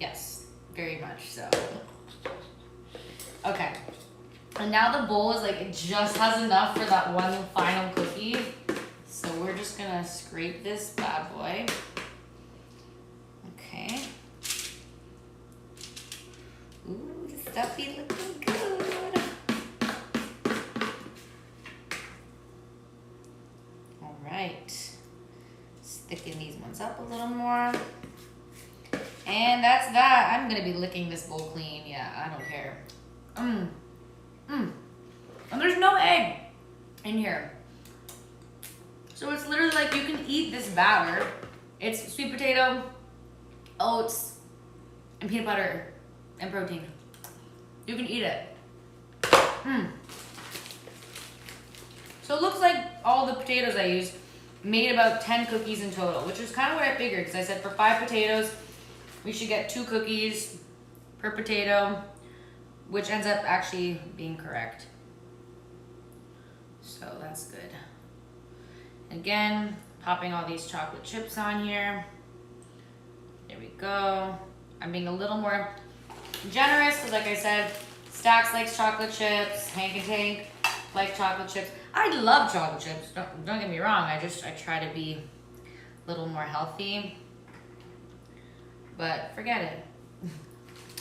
Yes, very much so. Okay. And now the bowl is like, it just has enough for that one final cookie. So we're just gonna scrape this bad boy. Okay. Ooh, the stuffy looking good. All right. Let's thicken these ones up a little more. And that's that. I'm gonna be licking this bowl clean. Yeah, I don't care. And there's no egg in here. So it's literally like you can eat this batter. It's sweet potato, oats, and peanut butter, and protein. You can eat it. So it looks like all the potatoes I use made about 10 cookies in total, which is kind of what I figured, because I said for 5 potatoes, we should get 2 cookies per potato, which ends up actually being correct. So that's good. Again, popping all these chocolate chips on here. There we go. I'm being a little more generous because, like I said, Stacks likes chocolate chips. Hank and Tank like chocolate chips. I love chocolate chips. Don't get me wrong. I try to be a little more healthy. But forget it.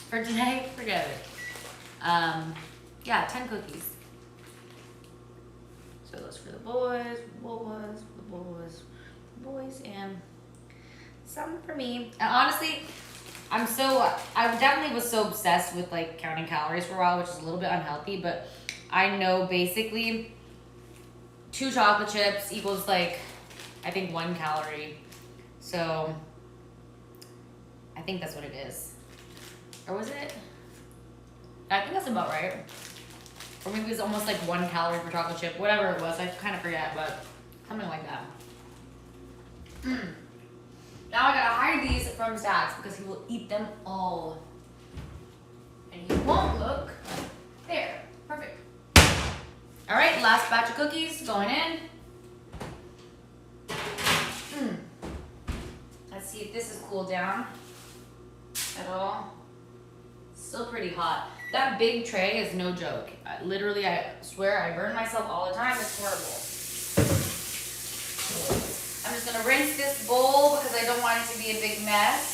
For today, forget it. Yeah, 10 cookies. So those for the boys, and some for me. And honestly, I definitely was so obsessed with like counting calories for a while, which is a little bit unhealthy, but I know basically 2 chocolate chips equals like, I think 1 calorie. So I think that's what it is. Or was it? I think that's about right. Or maybe it was almost like 1 calorie per chocolate chip, whatever it was. I kind of forget, but something like that. Now I gotta hide these from Stacks because he will eat them all. And he won't look. There, perfect. All right, last batch of cookies going in. Let's see if this is cooled down at all. Still pretty hot. That big tray is no joke. Literally, I swear I burn myself all the time. It's horrible. I'm just gonna rinse this bowl because I don't want it to be a big mess.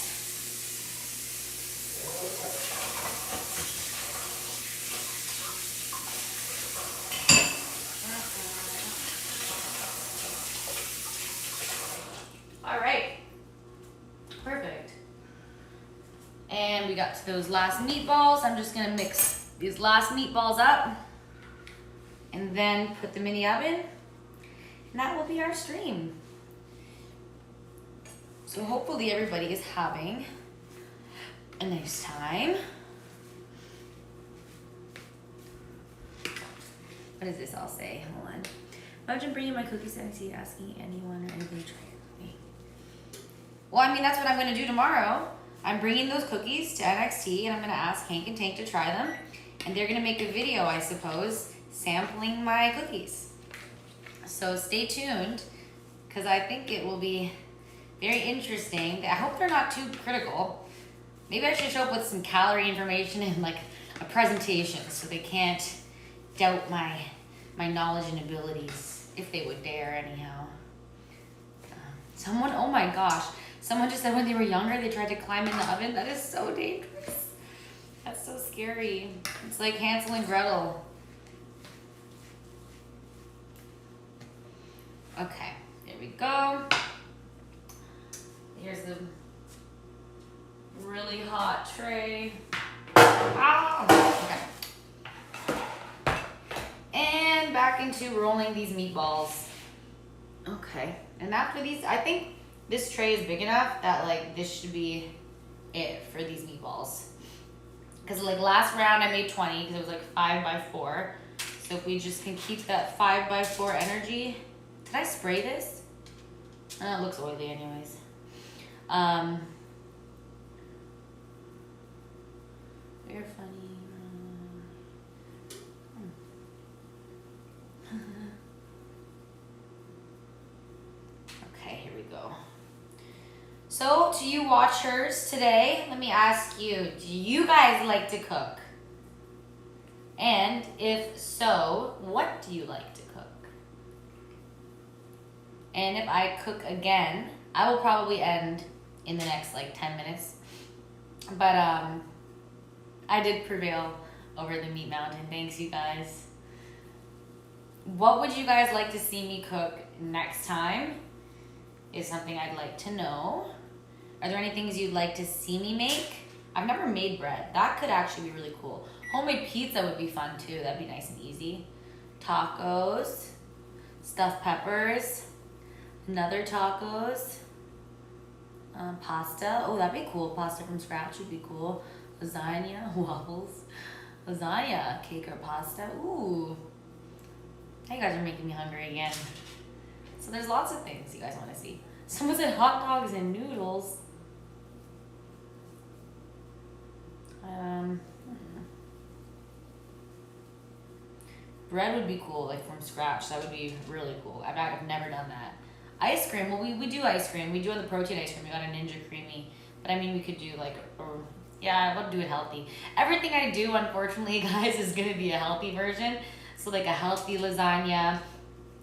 All right, perfect. And we got to those last meatballs. I'm just gonna mix these last meatballs up and then put them in the oven. And that will be our stream. So hopefully everybody is having a nice time. What does this all say? Hold on. Imagine bringing my cookies to NXT, asking anyone or anybody to try it with me. Well, I mean, that's what I'm gonna do tomorrow. I'm bringing those cookies to NXT and I'm gonna ask Hank and Tank to try them. And they're gonna make a video, I suppose, sampling my cookies. So stay tuned, because I think it will be very interesting. I hope they're not too critical. Maybe I should show up with some calorie information and like a presentation so they can't doubt my knowledge and abilities, if they would dare anyhow. Someone, oh my gosh, someone just said when they were younger they tried to climb in the oven. That is so dangerous. That's so scary. It's like Hansel and Gretel. Okay, there we go. Here's the really hot tray. Ah! Okay. And back into rolling these meatballs. Okay, and after these, I think this tray is big enough that like this should be it for these meatballs. Because like last round I made 20 because it was like 5x4. So if we just can keep that 5x4 energy. Did I spray this? Oh, it looks oily anyways. Very funny. Okay, here we go. So, to you watchers today, let me ask you, do you guys like to cook? And if so, what do you like to cook? And if I cook again, I will probably end in the next like 10 minutes. But I did prevail over the meat mountain. Thanks, you guys. What would you guys like to see me cook next time? Is something I'd like to know. Are there any things you'd like to see me make? I've never made bread. That could actually be really cool. Homemade pizza would be fun too. That'd be nice and easy. Tacos, stuffed peppers, another tacos, pasta. Oh, that'd be cool. Pasta from scratch would be cool. Lasagna, waffles, lasagna, cake or pasta. Ooh. You guys are making me hungry again. So there's lots of things you guys want to see. Someone said hot dogs and noodles. Bread would be cool, like from scratch. That would be really cool. I've never done that. Ice cream, well, we do ice cream. We do the protein ice cream. We got a Ninja Creamy. But I mean, we could do like, yeah, I would do it healthy. Everything I do, unfortunately, guys, is going to be a healthy version. So like a healthy lasagna,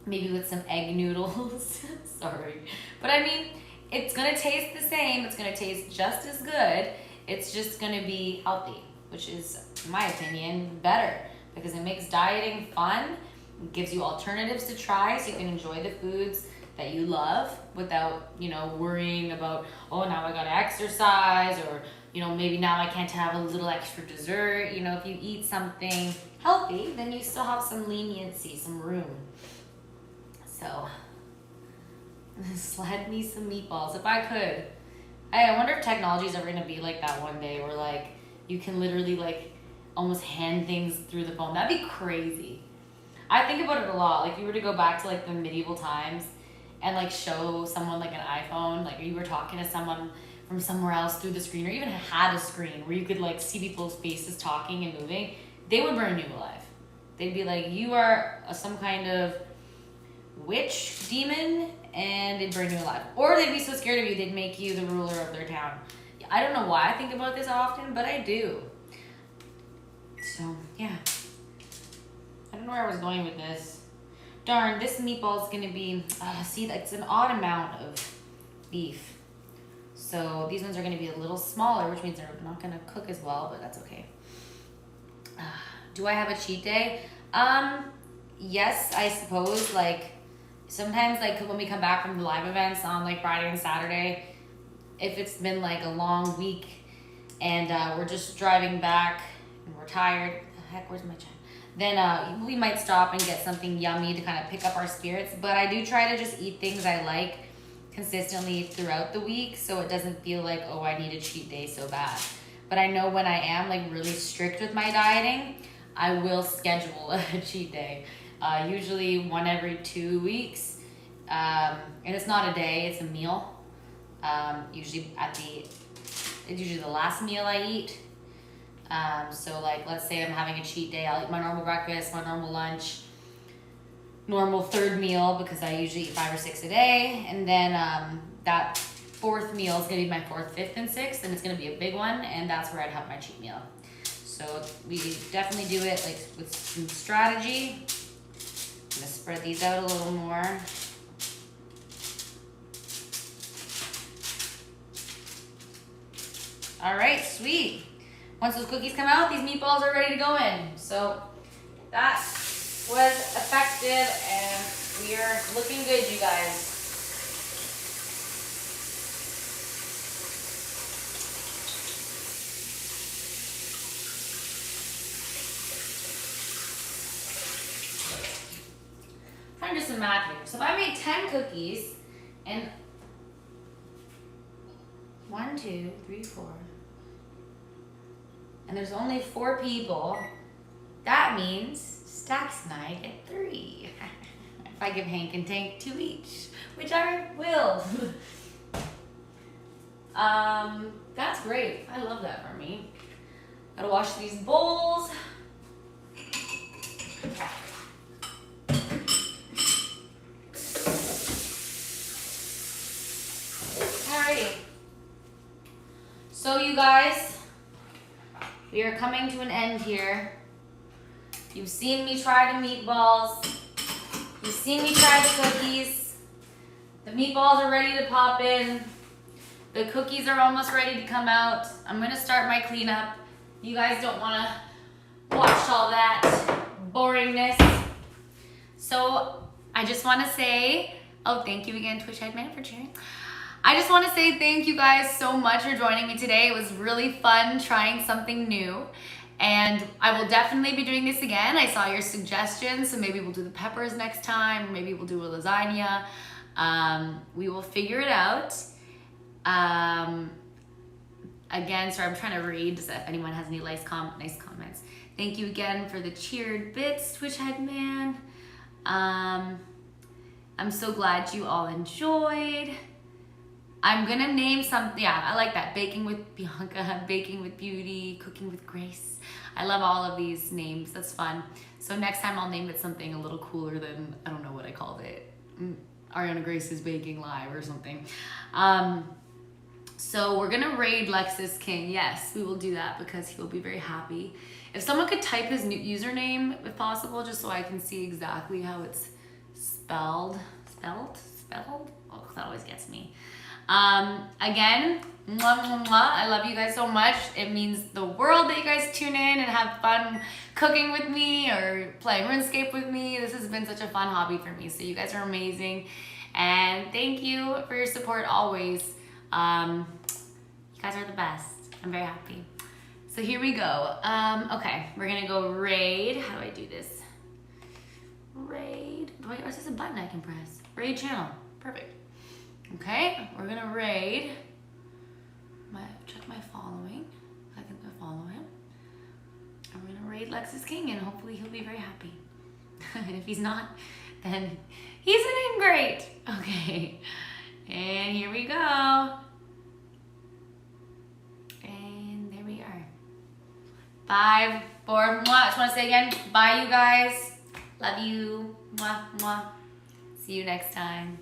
maybe with some egg noodles. Sorry. But I mean, it's going to taste the same. It's going to taste just as good. It's just going to be healthy, which is, in my opinion, better. Because it makes dieting fun. It gives you alternatives to try so you can enjoy the foods that you love without, you know, worrying about, oh, now I gotta exercise, or, you know, maybe now I can't have a little extra dessert. You know, if you eat something healthy, then you still have some leniency, some room. So, sled me some meatballs if I could. I wonder if technology is ever gonna be like that one day, where like you can literally like almost hand things through the phone. That'd be crazy. I think about it a lot. Like, if you were to go back to like the medieval times and like show someone like an iPhone, like you were talking to someone from somewhere else through the screen, or even had a screen where you could like see people's faces talking and moving, they would burn you alive. They'd be like, you are some kind of witch, demon, and they'd burn you alive. Or they'd be so scared of you, they'd make you the ruler of their town. I don't know why I think about this often, but I do. So, yeah. I don't know where I was going with this. Darn, this meatball is going to be, see, it's an odd amount of beef. So these ones are going to be a little smaller, which means they're not going to cook as well, but that's okay. Do I have a cheat day? Yes, I suppose. Like, sometimes, like, when we come back from the live events on, like, Friday and Saturday, if it's been, like, a long week and we're just driving back and we're tired, the heck, where's my child? Then we might stop and get something yummy to kind of pick up our spirits. But I do try to just eat things I like consistently throughout the week, so it doesn't feel like, oh, I need a cheat day so bad. But I know when I am like really strict with my dieting, I will schedule a cheat day. Usually one every 2 weeks. And it's not a day, it's a meal. Usually it's usually the last meal I eat. So like, let's say I'm having a cheat day, I'll eat my normal breakfast, my normal lunch, normal third meal, because I usually eat 5 or 6 a day. And then, that fourth meal is gonna be my 4th, 5th, and 6th, and it's gonna be a big one, and that's where I'd have my cheat meal. So we definitely do it like with some strategy. I'm gonna spread these out a little more. All right, sweet. Once those cookies come out, these meatballs are ready to go in. So that was effective, and we're looking good, you guys. I'm trying to do some math here. So if I made 10 cookies, and 1, 2, 3, 4. And there's only 4 people, that means Stacks and I get 3. If I give Hank and Tank 2 each, which I will. That's great. I love that for me. Gotta wash these bowls. Alrighty. So you guys, we are coming to an end here. You've seen me try the meatballs. You've seen me try the cookies. The meatballs are ready to pop in. The cookies are almost ready to come out. I'm gonna start my cleanup. You guys don't wanna watch all that boringness. So I just wanna say, oh, thank you again, Twitch Headman, for cheering. I just want to say thank you guys so much for joining me today. It was really fun trying something new, and I will definitely be doing this again. I saw your suggestions, so maybe we'll do the peppers next time, or maybe we'll do a lasagna. We will figure it out. Again, sorry, I'm trying to read so if anyone has any nice comments. Thank you again for the cheered bits, Twitch Headman. I'm so glad you all enjoyed. I'm gonna name something. Yeah, I like that. Baking with Bianca, Baking with Beauty, Cooking with Grace. I love all of these names. That's fun. So next time I'll name it something a little cooler than, I don't know what I called it. Arianna Grace's Baking Live or something. So we're gonna raid Lexus King. Yes, we will do that because he will be very happy. If someone could type his new username, if possible, just so I can see exactly how it's spelled. Spelled? Oh, that always gets me. Again, mwah, mwah, mwah. I love you guys so much. It means the world that you guys tune in and have fun cooking with me or playing RuneScape with me. This has been such a fun hobby for me. So you guys are amazing. And thank you for your support always. You guys are the best. I'm very happy. So here we go. Okay, we're gonna go raid. How do I do this? Raid. Wait, or is this a button I can press? Raid channel. Perfect. Okay, we're gonna raid. Check my following. I think I follow him. I'm gonna raid Lexus King and hopefully he'll be very happy. And if he's not, then he's doing great. Okay, and here we go. And there we are. 5, 4, mwah. Just wanna say again, bye you guys. Love you. Mwah, mwah. See you next time.